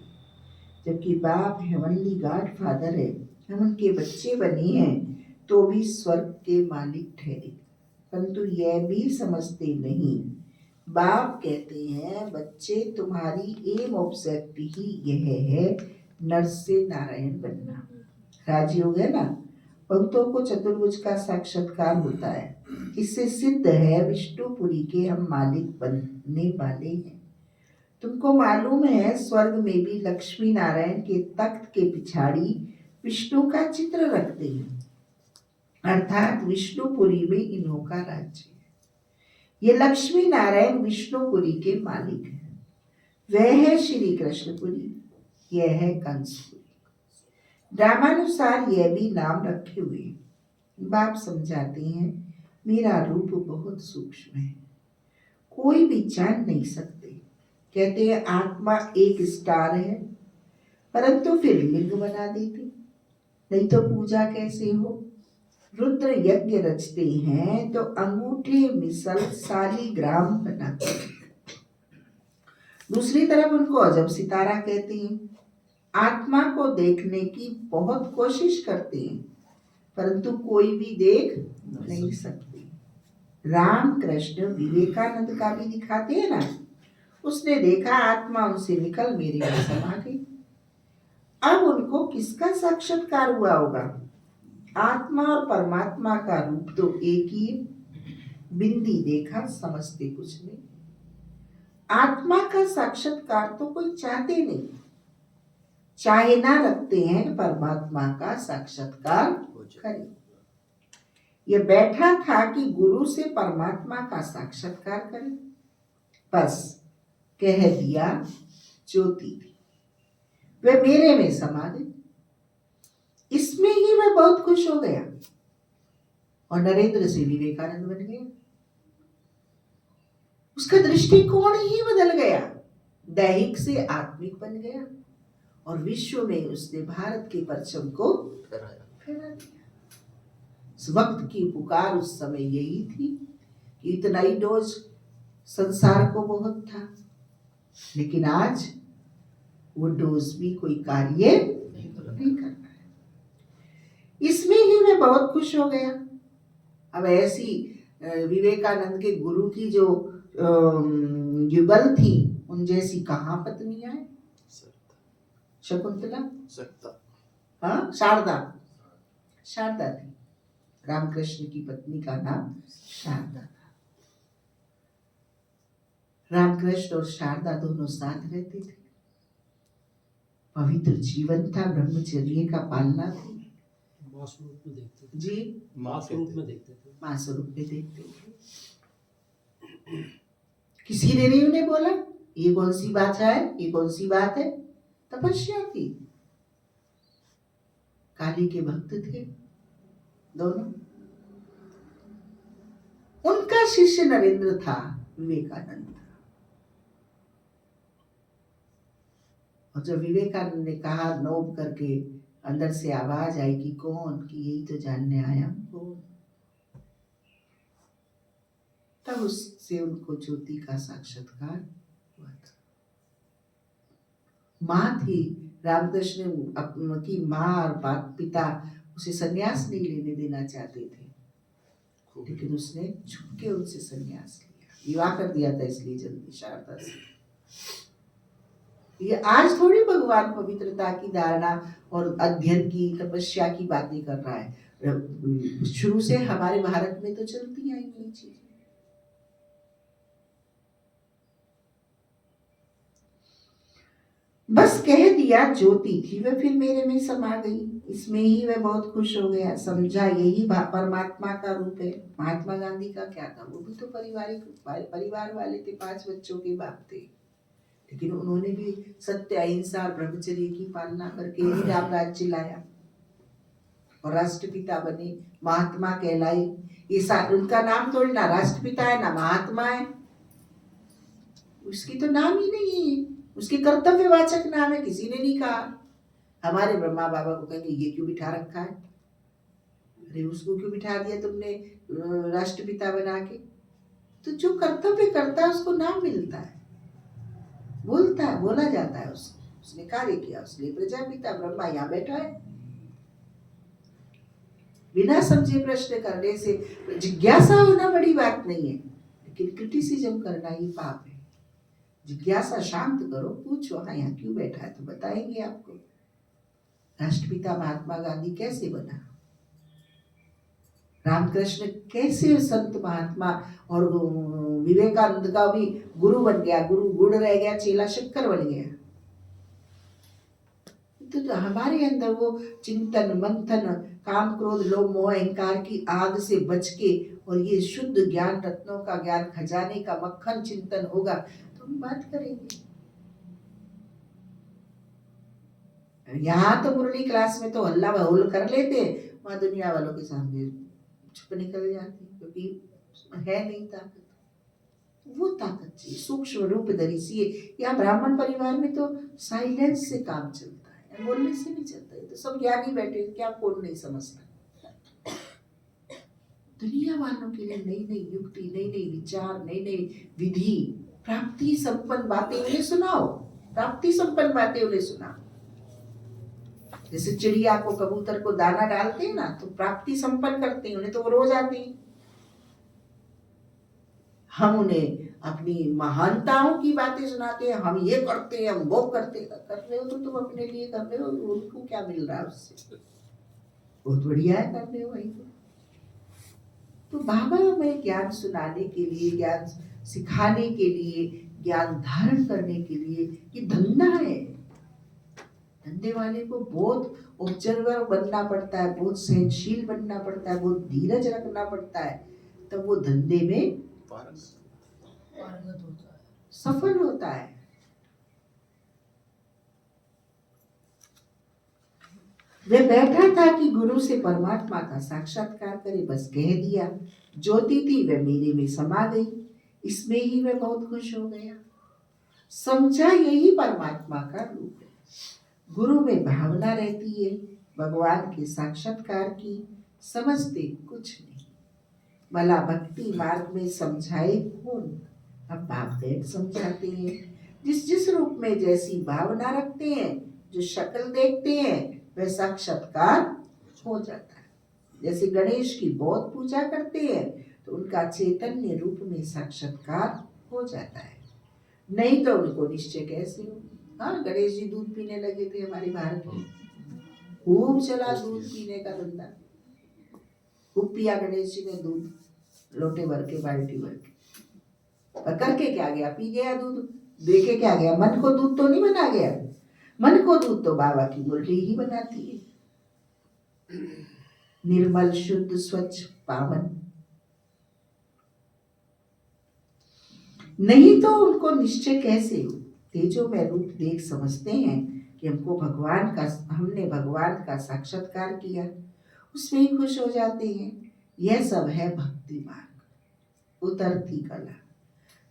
जबकि बाप हेवनली गॉड फादर है, हम उनके बच्चे बने हैं तो भी स्वर्ग के मालिक ठहरे। परंतु यह भी समझते नहीं। बाप कहते हैं बच्चे तुम्हारी एम ऑब्जेक्ट ही यह है नर से नारायण बनना। राजी हो गए ना? भक्तों को चतुर्भुज का साक्षात्कार होता है, इससे सिद्ध है विष्णुपुरी के हम मालिक बनने वाले हैं। तुमको मालूम है स्वर्ग में भी लक्ष्मी नारायण के तख्त के पिछाड़ी विष्णु का चित्र रखते हैं, अर्थात विष्णुपुरी में इन्हों का राज्य है। ये लक्ष्मी नारायण विष्णुपुरी के मालिक हैं। वह है श्री कृष्णपुरी, यह है कंसपुरी। ड्रामानुसार यह भी नाम रखे हुए। बाप समझाते हैं मेरा रूप बहुत सूक्ष्म है, कोई भी जान नहीं सकते। कहते हैं आत्मा एक स्टार है, परंतु फिर लिंग बना देते, नहीं तो पूजा कैसे हो। रुद्र यज्ञ रचते हैं तो अंगूठे मिसल सालीग्राम बनाते हैं। दूसरी तरफ उनको अजब सितारा कहते हैं। आत्मा को देखने की बहुत कोशिश करते हैं, परंतु कोई भी देख नहीं सकते। राम कृष्ण विवेकानंद का भी दिखाते हैं ना, उसने देखा आत्मा उनसे निकल मेरे में समा गई। अब उनको किसका साक्षात्कार हुआ होगा? आत्मा और परमात्मा का रूप तो एक ही है, बिंदी देखा समझते कुछ नहीं। आत्मा का साक्षात्कार तो कोई चाहते नहीं, चाहे ना रखते हैं परमात्मा का साक्षात्कार करें। यह बैठा था कि गुरु से परमात्मा का साक्षात्कार करें, बस कह दिया ज्योति थी, वे मेरे में समा गई। इसमें ही वह बहुत खुश हो गया और नरेंद्र से विवेकानंद बन गया। उसका दृष्टिकोण ही बदल गया, दैहिक से आत्मिक बन गया और विश्व में उसने भारत के परचम को फहरा दिया। उस वक्त की पुकार उस समय यही थी कि इतना ही डोज संसार को बहुत था, लेकिन आज वो डोज भी कोई कार्य नहीं कर रहा है। इसमें ही मैं बहुत खुश हो गया। अब ऐसी विवेकानंद के गुरु की जो युगल थी, उन जैसी कहाँ पत्नी आए? शकुंतला, हाँ शारदा, शारदा थी। रामकृष्ण की पत्नी का नाम शारदा था। रामकृष्ण और शारदा दोनों साथ रहते थे। पवित्र जीवन था, ब्रह्मचर्य का पालना थी। माँ स्वरूप में देखते थे जी, माँ स्वरूप में देखते थे। माँ स्वरूप में देखते थे। किसी ने नहीं उन्हें बोला ये कौन सी बात है, ये कौन सी बात है। तपस्या थी। काली के भक्त थे दोनों। उनका शिष्य नरेंद्र था, विवेकानंद था। और जब विवेकानंद ने कहा नोब करके, अंदर से आवाज आई कि कौन, कि यही तो जानने आया हूं कौन। तब उससे उनको ज्योति का साक्षात्कार हुआ था। माँ थी, रामकृष्ण की माँ और पिता उसे संन्यास नहीं लेने देना चाहते थे। लेकिन उसने छुप के उनसे संन्यास लिया, विवाह कर दिया था इसलिए जल्दी शारदा से। ये आज थोड़ी भगवान पवित्रता की धारणा और अध्ययन की तपस्या की बातें कर रहा है, शुरू से हमारे भारत में तो चलती आई ये चीजें। बस कह दिया, ज्योति थी वह फिर मेरे में समा गई, इसमें ही वह बहुत खुश हो गया, समझा यही परमात्मा का रूप है। महात्मा गांधी का क्या था, वो भी तो परिवार वाले थे, 5 बच्चों के बाप थे, लेकिन उन्होंने भी सत्य अहिंसा और ब्रह्मचर्य की पालना करके ही राम राज्य लाया और राष्ट्रपिता बने, महात्मा कहलाए। ये उनका नाम थोड़ी ना राष्ट्रपिता है ना महात्मा है, उसकी तो नाम ही नहीं है, उसके कर्तव्यवाचक नाम है, किसी ने नहीं कहा। हमारे ब्रह्मा बाबा को कहेंगे ये क्यों बिठा रखा है, अरे उसको क्यों बिठा दिया तुमने राष्ट्रपिता बना के। तो जो कर्तव्य करता है उसको नाम मिलता है, बोलता है, बोला जाता है उसको, उसने कार्य किया, उसलिए प्रजापिता ब्रह्मा यहाँ बैठा है। बिना समझे प्रश्न करने से, जिज्ञासा होना बड़ी बात नहीं है, लेकिन क्रिटिसिज्म करना ही पाप है। जिज्ञासा शांत करो, पूछो हाँ यहाँ क्यों बैठा है, तो बताएंगे आपको। राष्ट्रपिता महात्मा गांधी कैसे बना, रामकृष्ण कैसे संत महात्मा, और विवेकानंद का भी गुरु बन गया, गुरु गुड़ रह गया, चेला शक्कर बन गया। तो हमारे अंदर वो चिंतन मंथन, काम क्रोध लोभ मोह अहंकार की आग से बच के, और ये शुद्ध ज्ञान रत्नों का ज्ञान खजाने का मक्खन चिंतन होगा तो हम बात करेंगे। यहाँ तो मुरली क्लास में तो हल्ला बहोल कर लेते, वहां दुनिया वालों के सामने छुप निकल जाते, क्योंकि है नहीं ताकत। वो ताकत चाहिए, सूक्ष्म रूप धरी सी। यहाँ ब्राह्मण परिवार में तो साइलेंस से काम चलता है, बोलने से नहीं चलता है। तो सब ज्ञानी बैठे, क्या कौन नहीं समझता। दुनिया वालों के लिए नई नई युक्ति, नई नई विचार, नई नई विधि, प्राप्ति संपन्न बातें उन्हें सुनाओ, प्राप्ति संपन्न बातें उन्हें सुनाओ। जैसे चिड़िया को, कबूतर को दाना डालते हैं ना, तो प्राप्ति संपन्न करते हैं, उन्हें तो वो रोज आते हैं। हम उन्हें अपनी महानताओं की बातें सुनाते हैं, हम ये करते हैं, हम वो करते हैं। कर रहे हो तो तुम अपने लिए कर रहे हो, उनको क्या मिल रहा है उससे? बहुत बढ़िया है, कर रहे हो वही। तो बाबा हमें ज्ञान सुनाने के लिए, ज्ञान सिखाने के लिए, ज्ञान धारण करने के लिए, ये धंधा है। धंधे वाले को बहुत ऑब्जर्वर बनना पड़ता है, बहुत सहनशील बनना पड़ता है, बहुत धीरज रखना पड़ता है, तब वो धंधे में सफल होता है। वे बैठा था कि गुरु से परमात्मा का साक्षात्कार करे, बस कह दिया, ज्योति थी वह मेरे में समा गई, इसमें ही वह बहुत खुश हो गया। समझा यही परमात्मा का रूप है। गुरु में भावना रहती है भगवान के साक्षात्कार की, समझते कुछ नहीं। भला भक्ति मार्ग में समझाए कौन, अब बाप बैठ समझाते हैं। जिस जिस रूप में जैसी भावना रखते हैं, जो शक्ल देखते हैं, वह साक्षात्कार हो जाता है। जैसे गणेश की बहुत पूजा करते हैं तो उनका चैतन्य रूप में साक्षात्कार हो जाता है, नहीं तो उनको निश्चय कैसे हो। हाँ, गणेश जी दूध पीने लगे थे हमारे भारत में, खूब चला दूध पीने का धंधा, खूब पिया गणेश जी ने दूध, लोटे भर के, बाल्टी भर के। करके क्या गया, पी गया दूध, देखे क्या गया, मन को दूध तो नहीं बना गया। मन को दूध तो बाबा की मुरली ही बनाती है, निर्मल शुद्ध स्वच्छ पावन। नहीं तो उनको निश्चय कैसे हो। तेजो में रूप देख समझते हैं कि हमने भगवान का साक्षात्कार किया, उसमें ही खुश हो जाते हैं। यह सब है भक्ति मार्ग, उतरती कला।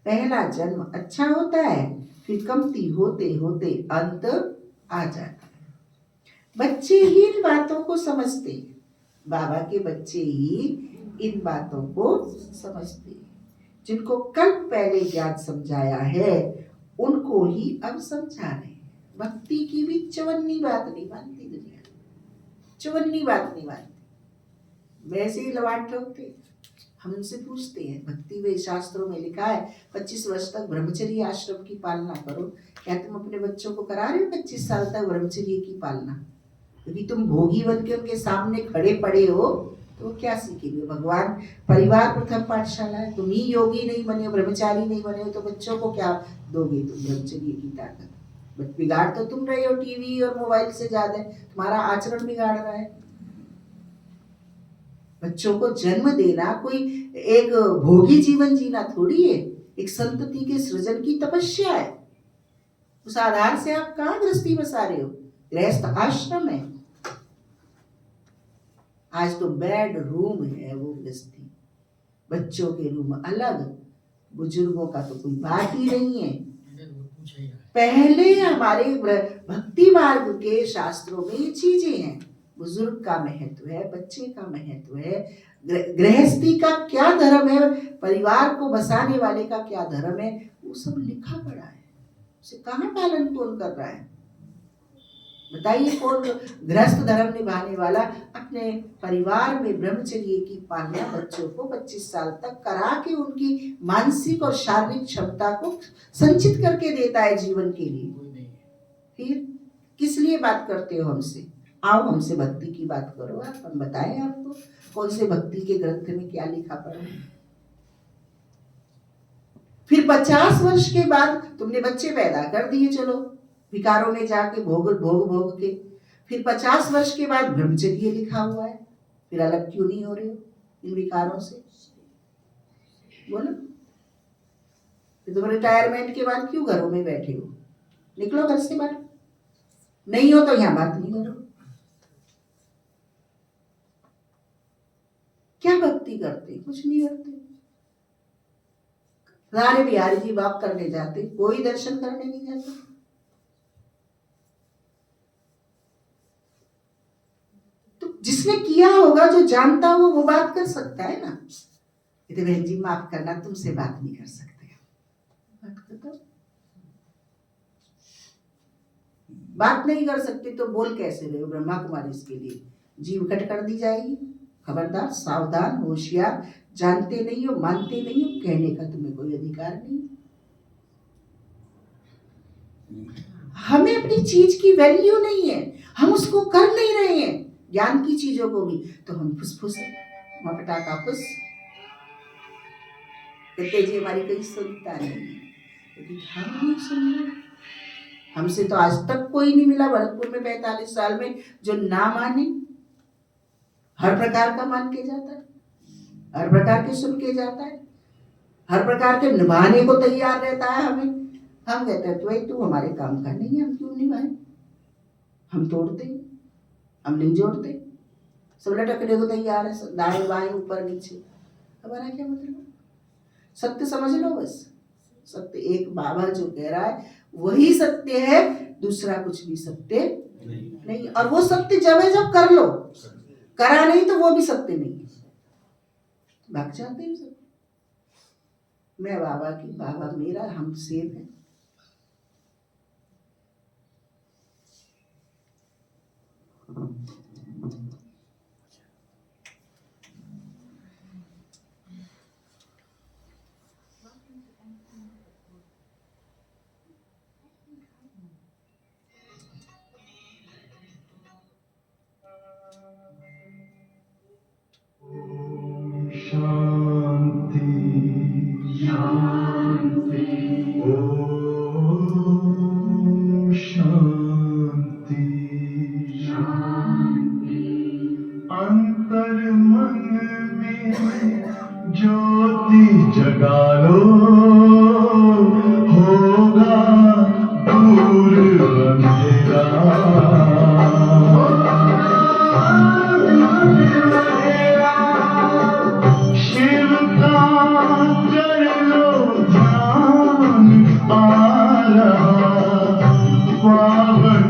पहला जन्म अच्छा होता है, फिर कमती होते होते अंत आ जाता है। बच्चे ही इन बातों को समझते हैं, बाबा के बच्चे ही इन बातों को समझते हैं। जिनको कल पहले ज्ञान समझाया है उनको ही अब समझा रहे हैं। भक्ति की भी चवन्नी बात नहीं मानती दुनिया, चवन्नी बात नहीं मानती, वैसे ही लवाट ठोकते। हम उनसे पूछते हैं, भक्ति वे शास्त्रों में लिखा है 25 वर्ष तक ब्रह्मचर्य आश्रम की पालना करो। क्या तुम अपने बच्चों को करा रहे हो 25 साल तक ब्रह्मचर्य की पालना? क्योंकि तुम भोगी बन के उनके सामने खड़े पड़े हो तो वो क्या सीखेंगे? भगवान परिवार प्रथम पाठशाला है। तुम ही योगी नहीं बने हो, ब्रह्मचारी नहीं बने हो, तो बच्चों को क्या दोगे तुम ब्रह्मचर्य की ताकत? बट बिगाड़ तो तुम रहे हो टीवी और मोबाइल से ज्यादा, तुम्हारा आचरण बिगाड़ रहा है। बच्चों को जन्म देना कोई एक भोगी जीवन जीना थोड़ी है, एक संतति के सृजन की तपस्या है। उस आधार से आप कहाँ गृहस्थी बसा रहे हो? गृहस्थ आश्रम है। आज तो बेड रूम है वो गृहस्थी, बच्चों के रूम अलग, बुजुर्गों का तो कोई बात ही नहीं है। पहले हमारे भक्ति मार्ग के शास्त्रों में ये चीजें हैं। बुजुर्ग का महत्व है, बच्चे का महत्व है, गृहस्थी का क्या धर्म है, परिवार को बसाने वाले का क्या धर्म है, वो सब लिखा पड़ा है। उसे कहाँ पालन कौन कर रहा है? बताइए, कौन गृहस्थ धर्म निभाने वाला अपने परिवार में ब्रह्मचर्य की पालना बच्चों को 25 साल तक करा के उनकी मानसिक और शारीरिक क्षमता को संचित करके देता है जीवन के लिए? फिर किस लिए बात करते हो हमसे? आओ हमसे भक्ति की बात करो, आप हम बताएं आपको कौन से भक्ति के ग्रंथ में क्या लिखा पड़ा है। फिर 50 वर्ष के बाद तुमने बच्चे पैदा कर दिए, चलो विकारों में जाके भोग भोग भोग के, फिर 50 वर्ष के बाद ब्रह्मचर्य लिखा हुआ है, फिर अलग क्यों नहीं हो रहे हो इन विकारों से? बोलो, फिर तुम रिटायरमेंट के बाद क्यों घरों में बैठे हो? निकलो घर से बाहर, नहीं हो तो यहाँ बात नहीं करो। क्या भक्ति करते? कुछ नहीं करते। रानी बिहारी जी वॉक करने जाते, कोई दर्शन करने नहीं जाता। तो जिसने किया होगा, जो जानता हो, वो बात कर सकता है ना। कहते बहन जी माफ करना, तुमसे बात नहीं कर सकते। बात करता, बात नहीं कर सकते तो बोल कैसे रहे हो? ब्रह्मा कुमारी इसके लिए जीव कट कर दी जाएगी। खबरदार, सावधान, होशियार, जानते नहीं हो, मानते नहीं हो, कहने का तुम्हें कोई अधिकार नहीं। हमें अपनी चीज की वैल्यू नहीं है, हम उसको कर नहीं रहे हैं। ज्ञान की चीजों को भी तो हम फुसफुस मपटाका फुस कहते जी हमारी कोई सुनता नहीं, क्योंकि हम नहीं सुन रहे। हमसे तो आज तक कोई नहीं मिला भरतपुर में 45 साल में जो ना माने, हर प्रकार का मान के जाता है, हर प्रकार के सुन के जाता है, हर प्रकार के निभाने को तैयार रहता है। हमें हम कहते हैं तो भाई तू हमारे काम का नहीं है, हम क्यों निभाए? हम तोड़ते, हम नहीं जोड़ते, सब लटकने को तैयार है, दाएं बाएं ऊपर नीचे। हमारा क्या मतलब? सत्य समझ लो बस। सत्य एक बाबा जो कह रहा है वही सत्य है, दूसरा कुछ भी सत्य नहीं। और वो सत्य जब है जब कर लो, करा नहीं तो वो भी सत्य नहीं। भाग जाते हैं सब। मैं बाबा की, बाबा मेरा, हम सेब है। अंतर मन में ज्योति जगा लो, होगा दूर अंधेरा। शिव का कर लो ध्यान, आ रहा पावन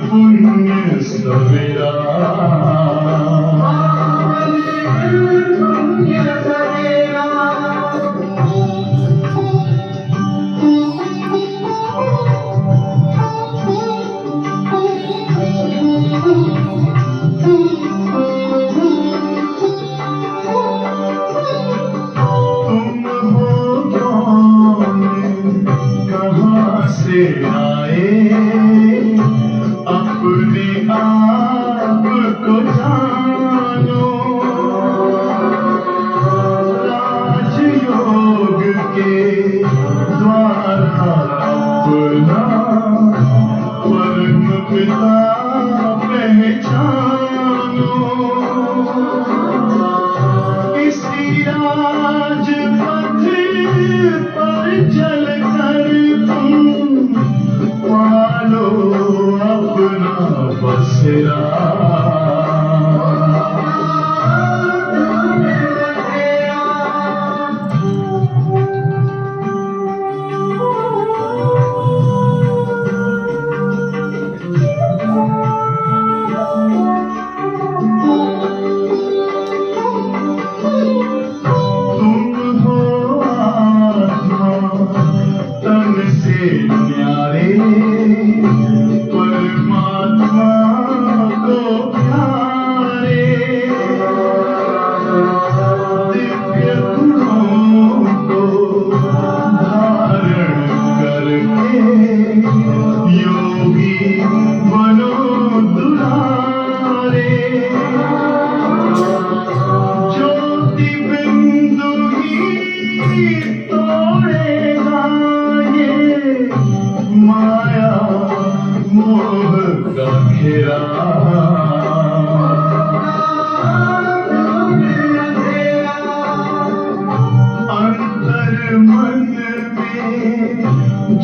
पुण्य सवेरा।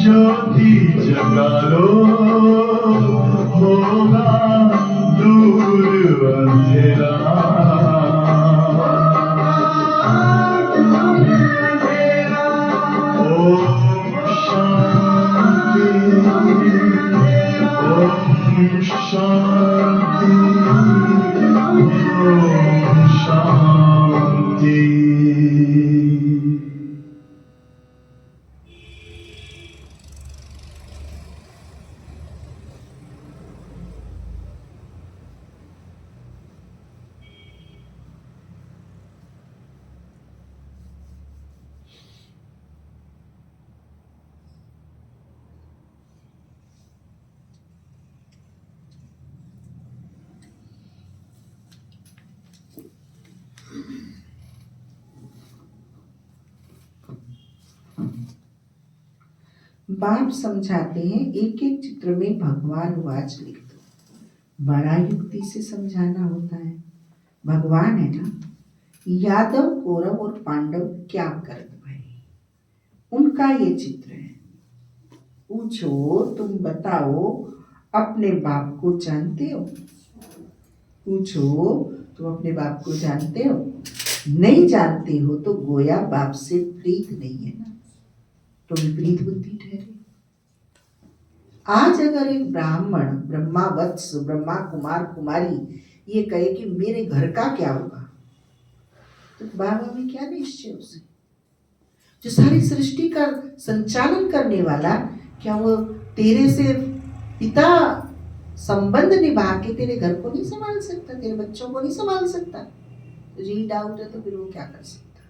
ज्योति जगा लो, होगा दूर अंधेरा। ओम शांति, ओम शांति, ओम शांति। बाप समझाते हैं, एक एक चित्र में भगवान वाच लिख दो। बड़ा युक्ति से समझाना होता है। भगवान है ना, यादव कौरव और पांडव क्या करत भाई, उनका ये चित्र है। पूछो, तुम बताओ अपने बाप को जानते हो? पूछो, तुम अपने बाप को जानते हो? नहीं जानते हो तो गोया बाप से प्रीत नहीं है ना, तो विपरीत बुद्धि ठहरे। आज अगर एक ब्राह्मण, ब्रह्मा वत्स, ब्रह्मा कुमार कुमारी ये कहे कि मेरे घर का क्या होगा, तो बाबा में क्या निश्चय उसे? जो सारी सृष्टि का संचालन करने वाला, क्या वो तेरे से पिता संबंध निभा के तेरे घर को नहीं संभाल सकता, तेरे बच्चों को नहीं संभाल सकता? तुझे डाउट है तो फिर वो क्या कर सकता?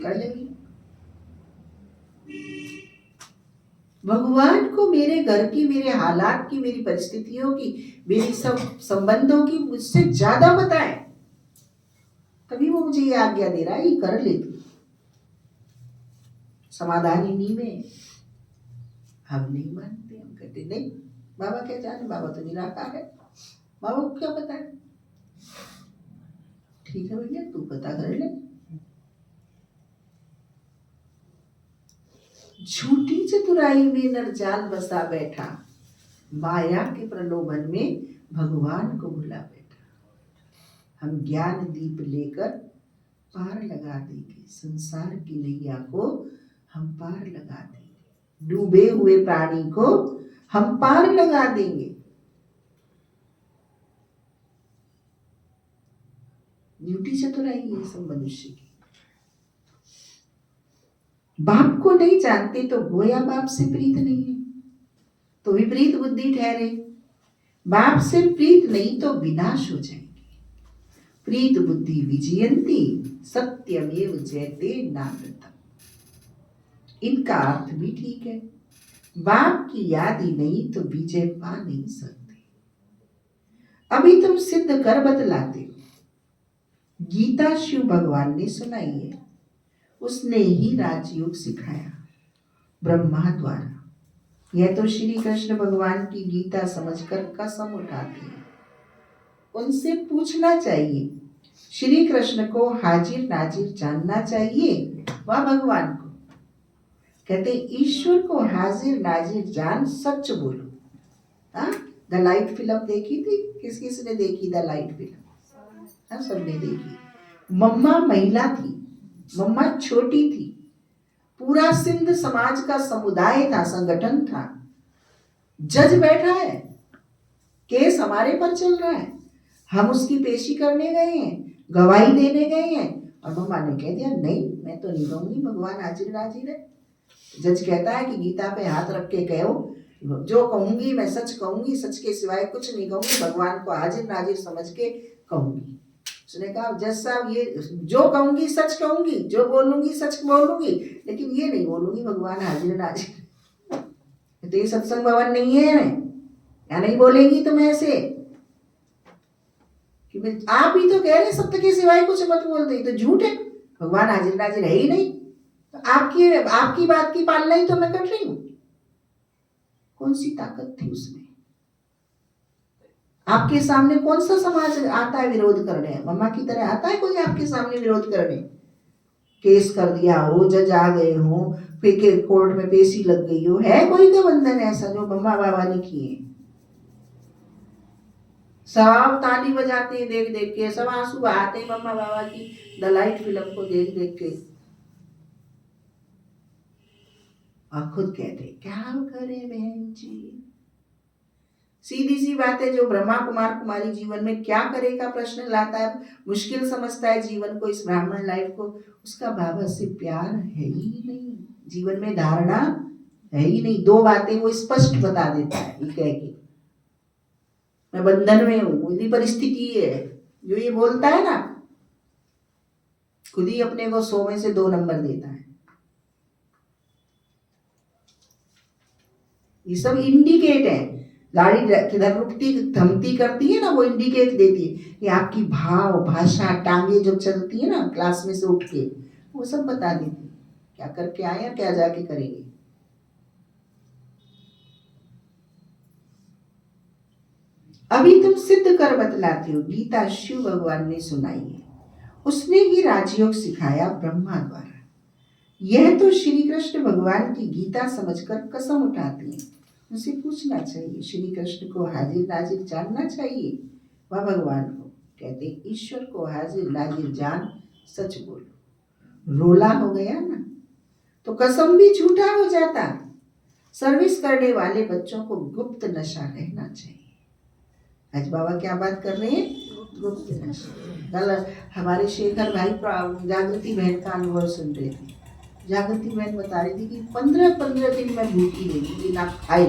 कर लेगी। भगवान को मेरे घर की, मेरे हालात की, मेरी परिस्थितियों की, मेरी सब संबंधों की मुझसे ज्यादा पता है, तभी वो मुझे ये आज्ञा दे रहा है, ये कर ले तू। समाधान इन्हीं में। हम नहीं मानते, हम कहते नहीं, बाबा क्या जाने, बाबा तो निराकार है, बाबा को क्या पता है? ठीक है भैया, तू पता कर ले। झूठी चतुराई में नरजाल बसा बैठा, माया के प्रलोभन में भगवान को भुला बैठा। हम ज्ञान दीप लेकर पार लगा देंगे, संसार की नैया को हम पार लगा देंगे, डूबे हुए प्राणी को हम पार लगा देंगे। झूठी चतुराई है सब मनुष्य की। बाप को नहीं जानते तो गोया बाप से प्रीत नहीं है, तो विपरीत बुद्धि ठहरे। बाप से प्रीत नहीं तो विनाश हो जाएंगे। प्रीत बुद्धि विजयंती सत्यमेव जयते नामृतम। इनका अर्थ भी ठीक है। बाप की याद ही नहीं तो विजय पा नहीं सकते। अभी तुम सिद्ध कर बतलाते हो। गीता शिव भगवान ने सुनाई है, उसने ही राजयोग सिखाया ब्रह्मा द्वारा। यह तो श्री कृष्ण भगवान की गीता समझकर कसम उठाते हैं। उनसे पूछना चाहिए, श्री कृष्ण को हाजिर नाजिर जानना चाहिए वह भगवान को। कहते ईश्वर को हाजिर नाजिर जान, सच बोलो। हाँ, द लाइट फिल्म देखी थी? किस किस ने देखी द लाइट फिल्म? हाँ, सबने देखी। मम्मा महिला थी, मम्मा छोटी थी, पूरा सिंध समाज का समुदाय था, संगठन था। जज बैठा है, केस हमारे पर चल रहा है, हम उसकी पेशी करने गए हैं, गवाही देने गए हैं, और मम्मा ने कह दिया नहीं, मैं तो नहीं कहूंगी, भगवान हाजिर नाजिर है। जज कहता है कि गीता पे हाथ रख के कहो, जो कहूंगी मैं सच कहूंगी, सच के सिवाय कुछ नहीं कहूंगी, भगवान को हाजिर नाजिर समझ के कहूंगी। उसने कहा जज साहब, ये जो कहूंगी सच कहूंगी, जो बोलूंगी सच बोलूंगी, लेकिन ये नहीं बोलूंगी भगवान हाजिर नाजिर। तो ये सत्संग भवन नहीं है, या नहीं बोलेंगी तुम ऐसे कि आप ही तो कह रहे सत्य के सिवाय कुछ मत बोल दे, तो झूठ है, भगवान हाजिर नाजिर है ही नहीं। तो आपकी बात की पालना ही तो मैं कर रही हूं। कौन सी ताकत थी उसमें? आपके सामने कौन सा समाज आता है विरोध करने? मम्मा की तरह आता है कोई आपके सामने विरोध करने? केस कर दिया हो, जज आ गए हो, फिर के कोर्ट में पेशी लग गई हो, है कोई का बंधन ऐसा जो मम्मा बाबा ने किए? सब ताली बजाते हैं देख देख के, सब आंसू बहाते हैं मम्मा बाबा की द लाइट फिल्म को देख देख के, और खुद कहते क्या करे बहन जी। सीधी सी बात है, जो ब्रह्मा कुमार कुमारी जीवन में क्या करेगा प्रश्न लाता है, मुश्किल समझता है जीवन को, इस ब्राह्मण लाइफ को, उसका बाबा से प्यार है ही नहीं, जीवन में धारणा है ही नहीं। दो बातें वो स्पष्ट बता देता है, ये कह के मैं बंधन में हूं, मेरी परिस्थिति है। जो ये बोलता है ना, खुद ही अपने को 100 में से 2 नंबर देता है। ये सब इंडिकेट है, गाड़ी किधर रुकती थमती करती है ना, वो इंडिकेट देती है कि आपकी भाव भाषा, टांगे जो चलती है ना क्लास में से उठ के, वो सब बता देती है क्या करके आए हैं, क्या जाके करेंगे। अभी तुम सिद्ध कर बतलाते हो, गीता शिव भगवान ने सुनाई है, उसने ही राजयोग सिखाया ब्रह्मा द्वारा। यह तो श्री कृष्ण भगवान की गीता समझकर कसम उठाते हैं। उनसे पूछना चाहिए, श्री कृष्ण को हाजिर नाजिर जानना चाहिए, वह भगवान को कहते ईश्वर को हाजिर नाजिर जान, सच बोलो। रोला हो गया ना तो कसम भी झूठा हो जाता। सर्विस करने वाले बच्चों को गुप्त नशा रहना चाहिए। आज बाबा क्या बात कर रहे हैं, गुप्त नशा। कल हमारे शेखर भाई जागृति बहन का अनुभव सुन रहे थे। जागृति बहन बता रही थी कि 15-15 दिन मैं भूखी रही, बिना खाई।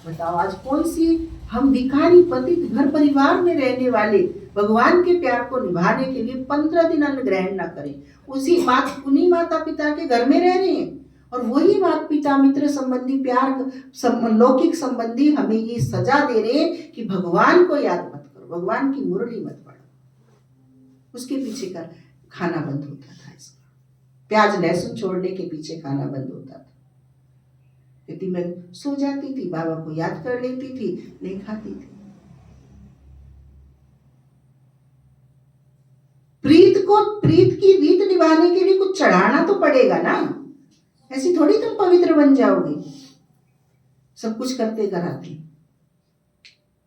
बताओ आज कौन सी, हम भिखारी पतित घर परिवार में रहने वाले भगवान के प्यार को निभाने के लिए 15 दिन अन्न ग्रहण न करें। उन्हीं माता पिता के घर में रह रहे हैं, और वही माता पिता मित्र संबंधी प्यार लौकिक संबंधी हमें ये सजा दे रहे हैं कि भगवान को याद मत करो, भगवान की मुरली मत पढ़ो। उसके पीछे का खाना बंद होता था, इसका प्याज लहसुन छोड़ने के पीछे खाना बंद होता था। यदि मैं सो जाती थी, बाबा को याद कर लेती थी, नहीं खाती थी। प्रीत की रीत निभाने के लिए कुछ चढ़ाना तो पड़ेगा ना, ऐसी थोड़ी तुम पवित्र बन जाओगे सब कुछ करते कराते।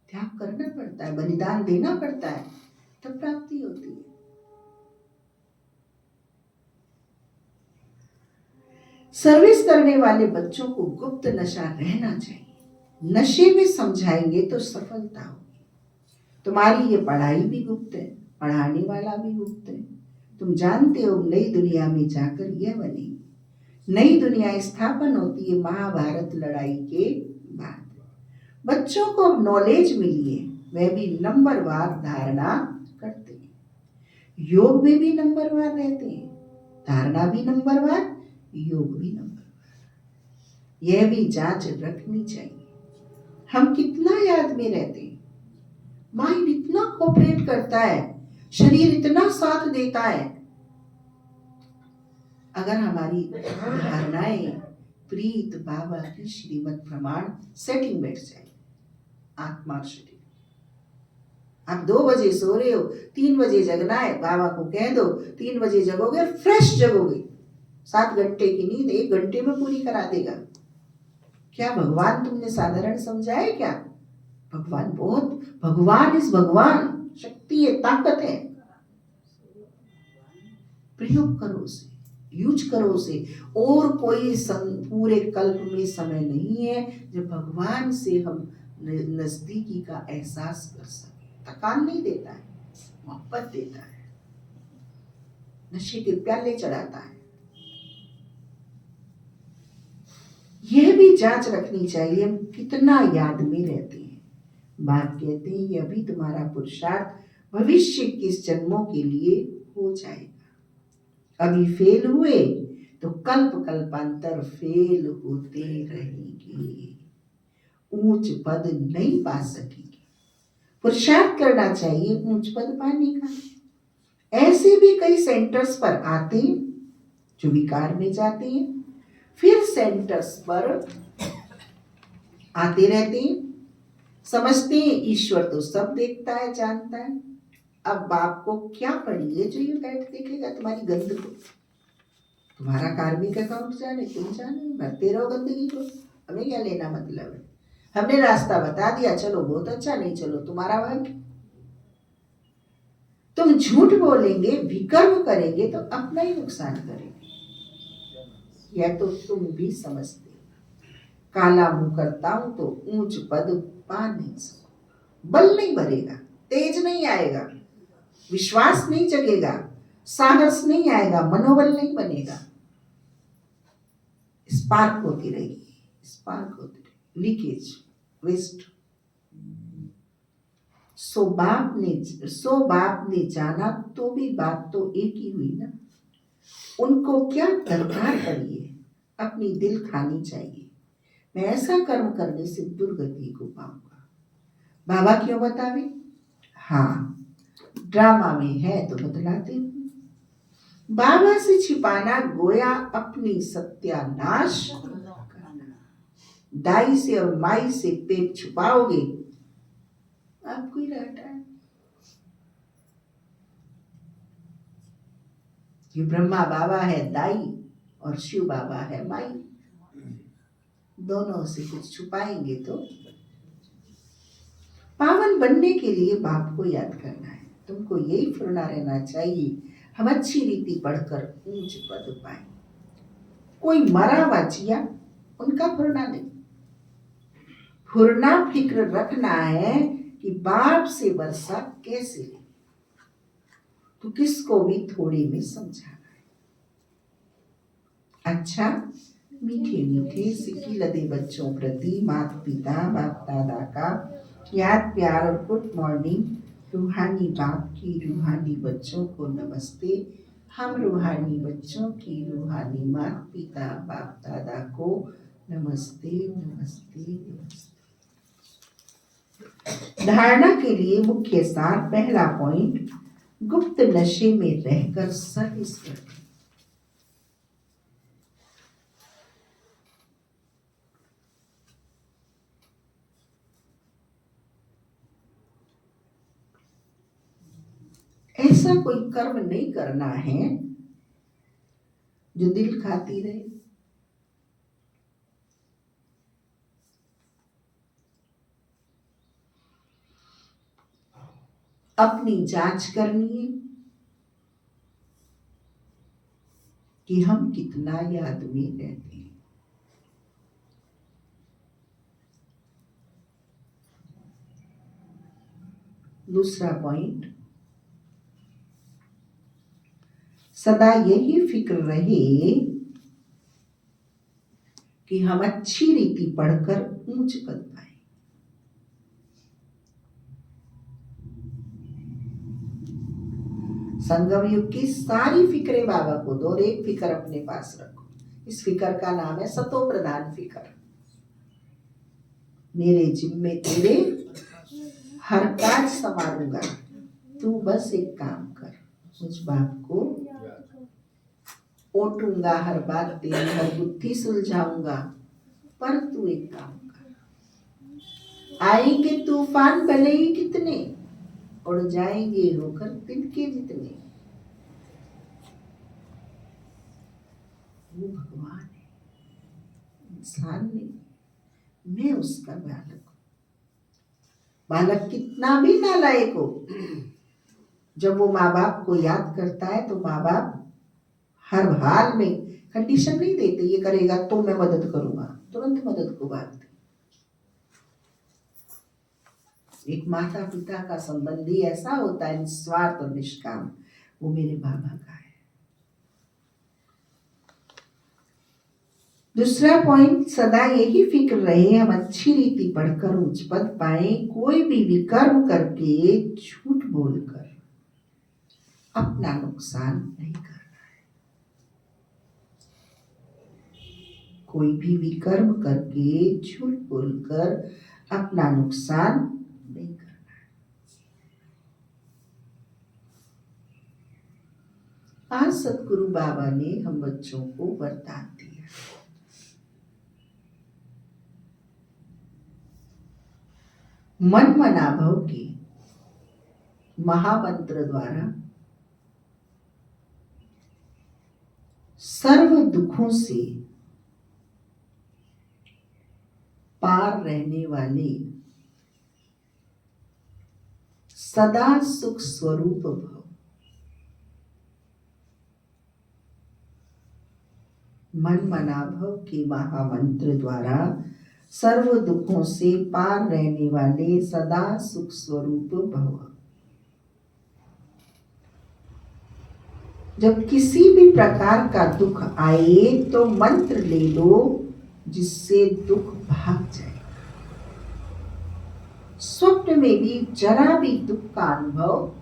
त्याग करना पड़ता है, बलिदान देना पड़ता है, तब प्राप्ति होती है। सर्विस करने वाले बच्चों को गुप्त नशा रहना चाहिए। नशे में समझाएंगे तो सफलता होगी। तुम्हारी ये पढ़ाई भी गुप्त है, पढ़ाने वाला भी गुप्त है। तुम जानते हो नई दुनिया में जाकर यह बनेगी। नई दुनिया स्थापन होती है महाभारत लड़ाई के बाद। बच्चों को नॉलेज मिली है, वह भी नंबरवार धारणा करते हैं। योग में भी नंबरवार रहते हैं, धारणा भी नंबरवार, योग भी नंबरवार। यह भी जांच रखनी चाहिए, हम कितना याद में रहते हैं। माइंड इतना कोऑपरेट करता है, शरीर इतना साथ देता है। अगर हमारी धारणाएं प्रीत बाबा की श्रीमत प्रमाण सेटिंग बैठ जाए, आत्मा शरीर, आप 2 बजे सो रहे हो, 3 बजे जगना है, बाबा को कह दो 3 बजे जगोगे, फ्रेश जगोगे। 7 घंटे की नींद 1 घंटे में पूरी करा देगा। क्या भगवान तुमने साधारण समझा है क्या? भगवान इस भगवान, शक्ति है, ताकत है। प्रयोग करो उसे, यूज करो उसे। और कोई पूरे कल्प में समय नहीं है जब भगवान से हम नजदीकी का एहसास कर सके। थकान नहीं देता है, मोहब्बत देता है, नशे के प्याले चढ़ाता है। यह भी जांच रखनी चाहिए हम कितना याद में रहते हैं। बात कहते हैं ये अभी तुम्हारा पुरुषार्थ भविष्य के जन्मों के लिए हो जाएगा। अभी फेल हुए तो कल्प कल्पांतर फेल होते रहेंगे, ऊंच पद नहीं पा सकेंगे। पुरुषार्थ करना चाहिए ऊंच पद पाने का। ऐसे भी कई सेंटर्स पर आते हैं जो विकार में जाते हैं, फिर सेंटर्स पर आते रहते हैं, समझते हैं ईश्वर तो सब देखता है, जानता है, अब बाप को क्या पड़ी है जो ये बैठ देखेगा तुम्हारी गंद को? तुम्हारा कार्मिक अकाउंट जाने, तुम जाने, भरते रहो गंदगी को, हमें क्या लेना मतलब है? हमने रास्ता बता दिया, चलो बहुत अच्छा, नहीं चलो तुम्हारा भाग्य। तुम झूठ बोलेंगे, विकर्म करेंगे तो अपना ही नुकसान करेंगे। यह तो तुम भी समझते हो। काला मुंह करता हूं तो ऊंच पद पा नहीं सकूं। बल नहीं भरेगा, तेज नहीं आएगा, विश्वास नहीं जगेगा, साहस नहीं आएगा, मनोबल नहीं बनेगा। स्पार्क होती रहेगी, स्पार्क होती रहेगी, लीकेज, वेस्ट। सो बाप ने जाना तो भी बात तो एक ही हुई ना। उनको क्या दरकार पड़ी है? अपनी दिल खानी चाहिए। मैं ऐसा कर्म करने से दुर्गति को पाऊंगा। बाबा क्यों बतावे? हाँ, ड्रामा में है तो बतलाते हूँ। बाबा से छिपाना गोया अपनी सत्यानाश करना। दाई से और माई से पेट छुपाओगे, आपको ही डांटा है। ये ब्रह्मा बाबा है दाई और शिव बाबा है माई। दोनों से कुछ छुपाएंगे तो। पावन बनने के लिए बाप को याद करना है। तुमको यही फुरना रहना चाहिए, हम अच्छी रीति पढ़कर ऊंच पद पाए। कोई मरा हुआ जिया, उनका फुरना नहीं। फुरना फिक्र रखना है कि बाप से वर्षा कैसे ले, तो किसको भी थोड़ी में समझाना है। अच्छा, मीठे मीठे सिक्की लदे बच्चों प्रति माता पिता बाप दादा का याद प्यार और गुड मॉर्निंग। रूहानी बाप की रूहानी बच्चों को नमस्ते। हम रूहानी बच्चों की रूहानी माता पिता बाप दादा को नमस्ते नमस्ते नमस्ते। धारणा के लिए मुख्य सार, पहला पॉइंट, गुप्त नशे में रहकर सर्विस करना। ऐसा कोई कर्म नहीं करना है जो दिल खाती रहे। अपनी जांच करनी है कि हम कितना याद में रहते हैं। दूसरा पॉइंट, सदा यही फिक्र रहे कि हम अच्छी रीति पढ़कर ऊंच पद पाए। संगम युग की सारी फिक्रें बाबा को दो और एक फिक्र अपने पास रखो। इस फिक्र का नाम है सतो प्रधान फिक्र। मेरे जिम्मे तेरे हर काज संभालूंगा, तू बस एक काम कर, मुझ बाप को ओटूंगा, हर बात तेरी हर बुद्धि सुलझाऊंगा, पर तू एक काम कर। आएंगे तूफान भले ही कितने, उड़ जाएंगे होकर तिनके जितने। वो भगवान है, इंसान नहीं। मैं उसका बालक हूं। बालक कितना भी नालायक हो, जब वो माँ बाप को याद करता है तो माँ बाप हर हाल में कंडीशन नहीं देते, ये करेगा तो मैं मदद करूंगा, तुरंत मदद को बांधते। एक माता पिता का संबंध ही ऐसा होता है, निस्वार्थ और निष्काम। वो मेरे बाबा का है। दूसरा पॉइंट, सदा यही फिक्र रहे हम अच्छी रीति पढ़कर उच्च पद पाए। कोई भी विकर्म करके, झूठ बोलकर अपना नुकसान नहीं करना है। कोई भी विकर्म करके, झूठ बोलकर अपना नुकसान नहीं करना है। आज सतगुरु बाबा ने हम बच्चों को वरदान दिया। मन मना भव की महामंत्र द्वारा सर्व दुखों से पार रहने वाले सदा सुख स्वरूप भव। मन मना भव के महामंत्र द्वारा सर्व दुखों से पार रहने वाले सदा सुख स्वरूप भव। जब किसी भी प्रकार का दुख आए तो मंत्र ले लो जिससे दुख भाग जाए। स्वप्न में भी जरा भी दुख का अनुभव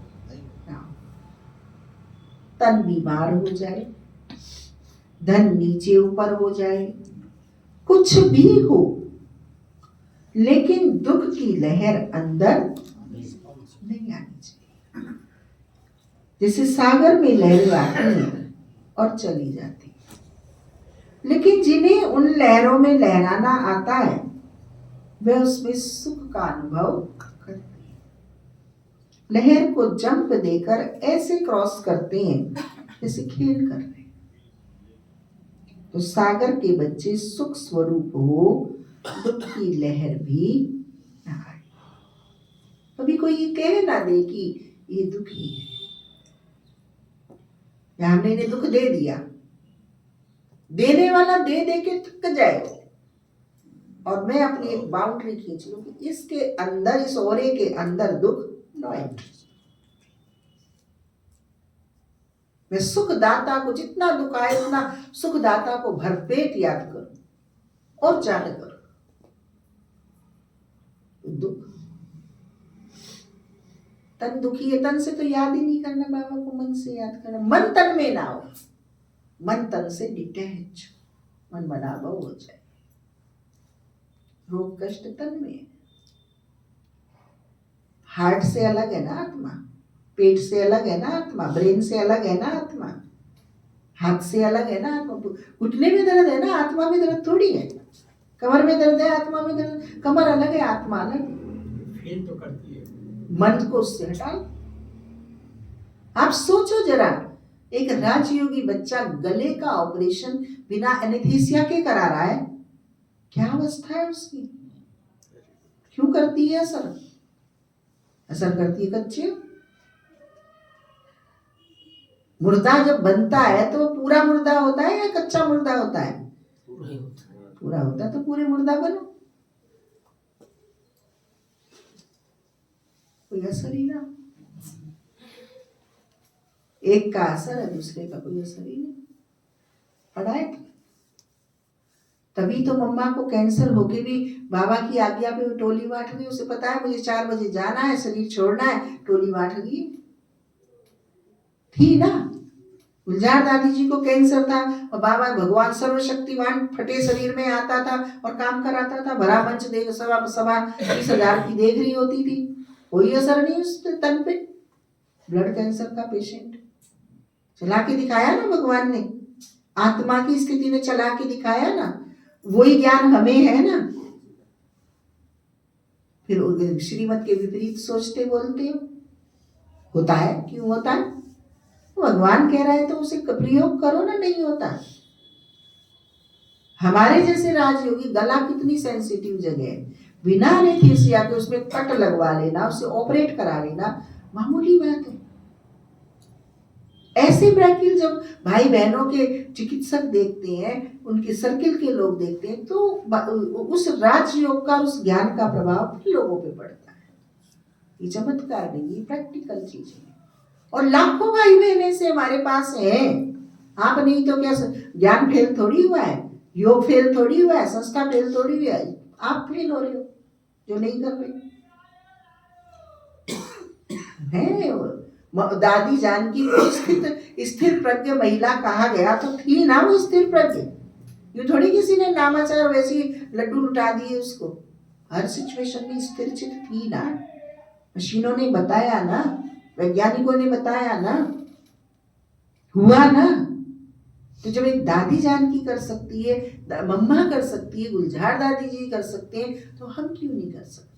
ना हो। तन बीमार हो जाए, धन नीचे ऊपर हो जाए, कुछ भी हो, लेकिन दुख की लहर अंदर नहीं आनी चाहिए। जैसे सागर में लहर आती है और चली जाती है, लेकिन जिन्हें उन लहरों में लहराना आता है वे उसमें सुख का अनुभव करते हैं। लहर को जंप देकर ऐसे क्रॉस करते हैं जैसे खेल कर रहे हैं। तो सागर के बच्चे सुख स्वरूप हो, दुख की लहर भी ना आए। कभी कोई ये कह ना दे कि ये दुखी है या हमने इन्हें दुख दे दिया। देने वाला दे दे के थक जाए और मैं अपनी एक बाउंड्री खींच लूं कि इसके अंदर, इस ओरे के अंदर दुख न आए। मैं सुखदाता को जितना दुख आए उतना सुखदाता को भरपेट याद करूं और जाने करूं। दुख तन दुखी है, तन से तो याद ही नहीं करना बाबा को, मन से याद करना। मन तन में ना हो, मन तन से डिटैच, मन मनाभव हो जाए। रोग कष्ट तन में है। हार्ट से अलग है ना आत्मा, पेट से अलग है ना आत्मा, ब्रेन से अलग है ना आत्मा, हाथ से अलग है ना आत्मा। घुटने में दर्द है ना, आत्मा में दर्द थोड़ी है। कमर में दर्द है, आत्मा में दर्द। कमर अलग है, आत्मा अलग। फील तो करती है। मन को उससे हटाओ। आप सोचो जरा, एक राजयोगी बच्चा गले का ऑपरेशन बिना एनेस्थीसिया के करा रहा है, क्या अवस्था है उसकी? क्यों करती है असर? असर करती है कच्चे। मुर्दा जब बनता है तो पूरा मुर्दा होता है या कच्चा मुर्दा होता है? पूरा होता है। तो पूरे मुर्दा बनो। कोई असर ही ना। एक का असर है, दूसरे का कोई असर ही नहीं। पढ़ाए तभी तो मम्मा को कैंसर होके भी बाबा की आज्ञा पे टोली बांट रही। उसे पता है मुझे 4 बजे जाना है, शरीर छोड़ना है, टोली बांट रही थी ना। गुलजार दादी जी को कैंसर था और बाबा भगवान सर्वशक्तिवान फटे शरीर में आता था और काम कराता था। भरा मंच देख सवा 30,000 की देख रही होती थी, कोई असर नहीं उस तन पे। ब्लड कैंसर का पेशेंट चला के दिखाया ना भगवान ने, आत्मा की स्थिति में चला के दिखाया ना। वही ज्ञान हमें है ना। फिर श्रीमत के विपरीत सोचते बोलते हो। होता है, क्यों होता है? भगवान कह रहा है तो उसे प्रयोग करो ना। नहीं होता। हमारे जैसे राजयोगी, गला कितनी सेंसिटिव जगह है, बिना एनेस्थीसिया के उसमें कट लगवा लेना, उसे ऑपरेट करा लेना मामूली बात है। ऐसे ब्रैकिल जब भाई बहनों के चिकित्सक देखते हैं, उनके सर्किल के लोग देखते हैं, तो उस राजयोग का, उस ज्ञान का प्रभाव लोगों पे पड़ता है। ये चमत्कार नहीं, ये प्रैक्टिकल चीज है। और लाखों भाई बहन से हमारे पास हैं। आप नहीं तो क्या ज्ञान फेल थोड़ी हुआ है, योग फेल थोड़ी हुआ है, संस्था फेल थोड़ी हुआ है। आप फेल हो रहे हो जो नहीं कर रहे हैं। दादी जानकी को स्थिर प्रज्ञ महिला कहा गया तो थी ना वो स्थिर प्रज्ञ। यूं थोड़ी किसी ने नामाचार वैसी लड्डू लुटा दिए उसको। हर सिचुएशन में स्थिर चित थी ना। मशीनों ने बताया ना, वैज्ञानिकों ने बताया ना, हुआ ना। तो जब एक दादी जानकी कर सकती है, मम्मा कर सकती है, गुलजार दादी जी कर सकते हैं, तो हम क्यों नहीं कर सकते?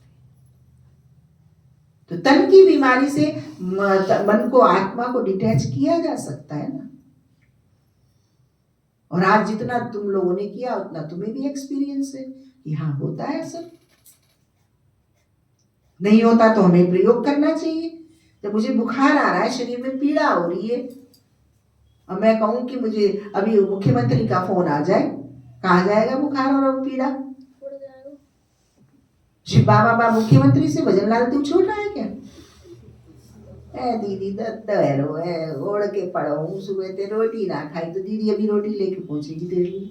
तो तन की बीमारी से मन को, आत्मा को डिटैच किया जा सकता है ना। और आज जितना तुम लोगों ने किया उतना तुम्हें भी एक्सपीरियंस है कि हाँ होता है सब। नहीं होता तो हमें प्रयोग करना चाहिए। जब मुझे बुखार आ रहा है, शरीर में पीड़ा हो रही है, और मैं कहूं कि मुझे अभी मुख्यमंत्री का फोन आ जाए, कहा जाएगा बुखार और पीड़ा? शिव बाबा मुख्यमंत्री से भजन लाल तू छोटा है क्या? दीदी दत्तरो है, ओढ़ के पढ़ो, सुबह ते रोटी ना खाई तो दीदी अभी रोटी लेके पहुंचेगी तेरे लिए।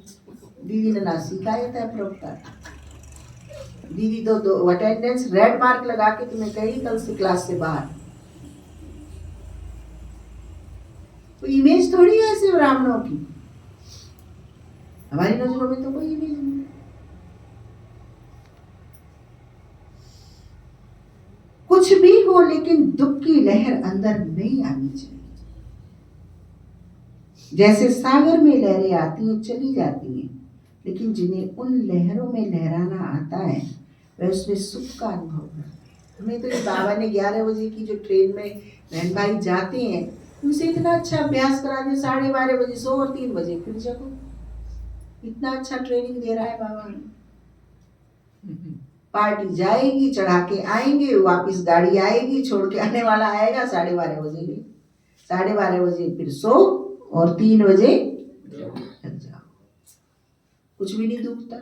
दीदी ने ना सिखाया था प्रॉपर। दीदी तो अटेंडेंस रेड मार्क लगा के तुम्हें कही कल से क्लास से बाहर। तो इमेज थोड़ी है ऐसे ब्राह्मणों की, हमारी नजरों में तो कोई इमेज नहीं। कुछ भी हो लेकिन दुख की लहर अंदर नहीं आनी चाहिए। जैसे सागर में लहरें आती हैं चली जाती हैं, लेकिन जिन्हें उन लहरों में लहराना आता है वह उसमें सुख का अनुभव करते हैं। हमें तो ये बाबा ने 11 बजे की जो ट्रेन में बहन भाई जाते हैं, उनसे इतना अच्छा अभ्यास करा दिया, 12:30 बजे सो और 3 बजे फिर जगो। इतना अच्छा ट्रेनिंग दे रहा है बाबा ने। पार्टी जाएगी, चढ़ा के आएंगे, वापिस गाड़ी आएगी, छोड़ के आने वाला आएगा 12:30 बजे भी, 12:30 बजे फिर सो और 3 बजे लग जाओ। कुछ भी नहीं दुखता,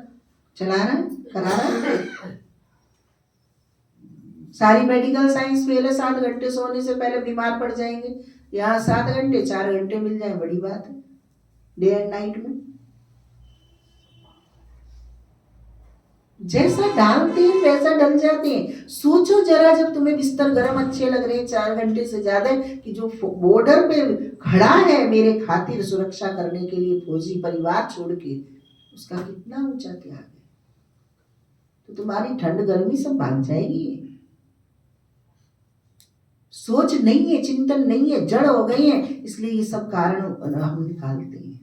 चला रहा है, करा रहा है। सारी मेडिकल साइंस फेल है, 7 घंटे सोने से पहले बीमार पड़ जाएंगे। यहाँ 7 घंटे 4 घंटे मिल जाए बड़ी बात है, डे एंड नाइट में। जैसा डालते हैं वैसा डल जाते हैं। सोचो जरा, जब तुम्हें बिस्तर गर्म अच्छे लग रहे हैं 4 घंटे से ज्यादा, कि जो बॉर्डर पे खड़ा है मेरे खातिर सुरक्षा करने के लिए, फौजी परिवार छोड़ के, उसका कितना ऊंचा त्याग है। तो तुम्हारी ठंड गर्मी सब भाग जाएगी। सोच नहीं है, चिंतन नहीं है, जड़ हो गई है, इसलिए ये सब कारण हम निकालते हैं।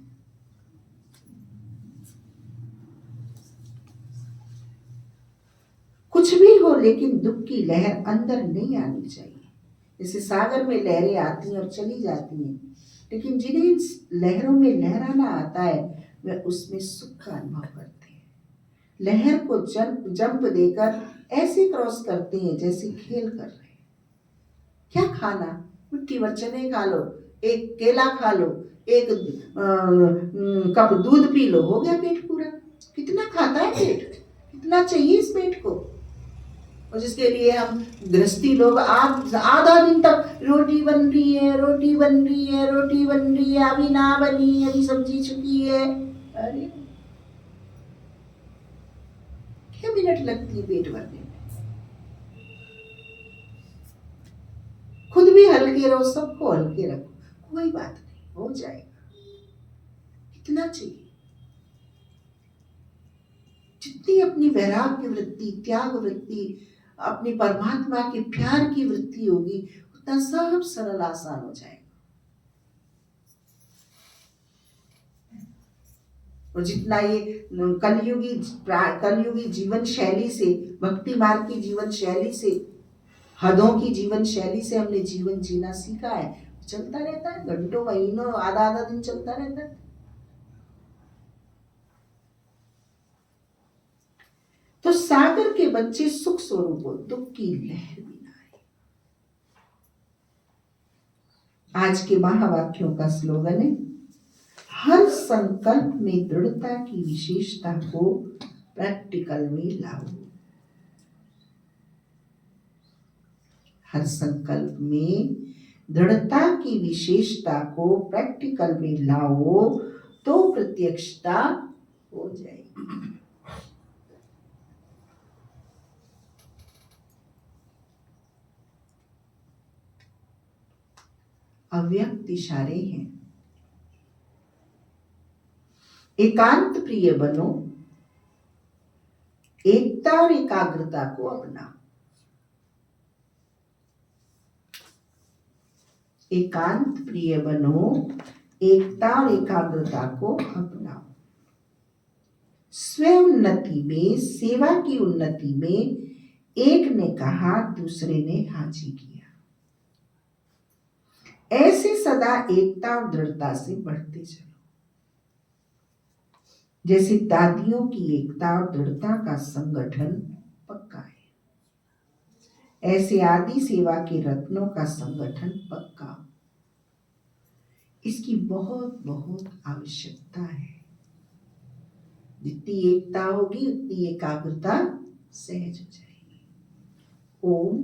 कुछ भी हो लेकिन दुख की लहर अंदर नहीं आनी चाहिए। जैसे सागर में लहरें आती हैं और चली जाती हैं, लेकिन जिन्हें इन लहरों में लहराना आता है वह उसमें सुख का अनुभव करते हैं। लहर को जंप देकर ऐसे क्रॉस करते हैं जैसे खेल कर रहे हैं। क्या खाना, मिट्टी भर चने खा लो, एक केला खा लो, एक कप दूध पी लो, हो गया पेट पूरा। कितना खाता है पेट, कितना चाहिए इस पेट को? और जिसके लिए हम गृहस्थी लोग आधा दिन तक रोटी बन रही है, रोटी बन रही है, रोटी बन रही है, अभी ना बनी, अभी सब्जी छुपी है। अरे क्या मिनट लगती है पेट भरने में? खुद भी हल्के रहो, सबको हल्के रखो, कोई बात नहीं, हो जाएगा। कितना चाहिए? जितनी अपनी वैराग्य वृत्ति, त्याग वृत्ति, अपनी परमात्मा के प्यार की वृत्ति होगी, उतना सब सरल आसान हो जाएगा। और जितना ये कलयुगी जीवन शैली से, भक्ति मार्ग की जीवन शैली से, हदों की जीवन शैली से हमने जीवन जीना सीखा है, चलता रहता है, घंटों महीनों आधा दिन चलता रहता है। तो सागर के बच्चे सुख स्वरूप हो, दुख की लहर भी ना आए। आज के महावाक्यों का स्लोगन है, हर संकल्प में दृढ़ता की विशेषता को प्रैक्टिकल में लाओ। हर संकल्प में दृढ़ता की विशेषता को प्रैक्टिकल में लाओ तो प्रत्यक्षता हो जाएगी। अव्यक्त इशारे हैं। एकांत प्रिय बनो, एकता और एकाग्रता को अपनाओ। एकांत प्रिय बनो, एकता और एकाग्रता को अपनाओ। स्वयं उन्नति में, सेवा की उन्नति में एक ने कहा, दूसरे ने हाजी किया। ऐसे सदा एकता और दृढ़ता से बढ़ते चलो, जैसे दादियों की एकता और दृढ़ता का संगठन पक्का है, ऐसे आदि सेवा के रत्नों का संगठन पक्का हो। इसकी बहुत बहुत आवश्यकता है। जितनी एकता होगी उतनी एकाग्रता सहज हो जाएगी। ओम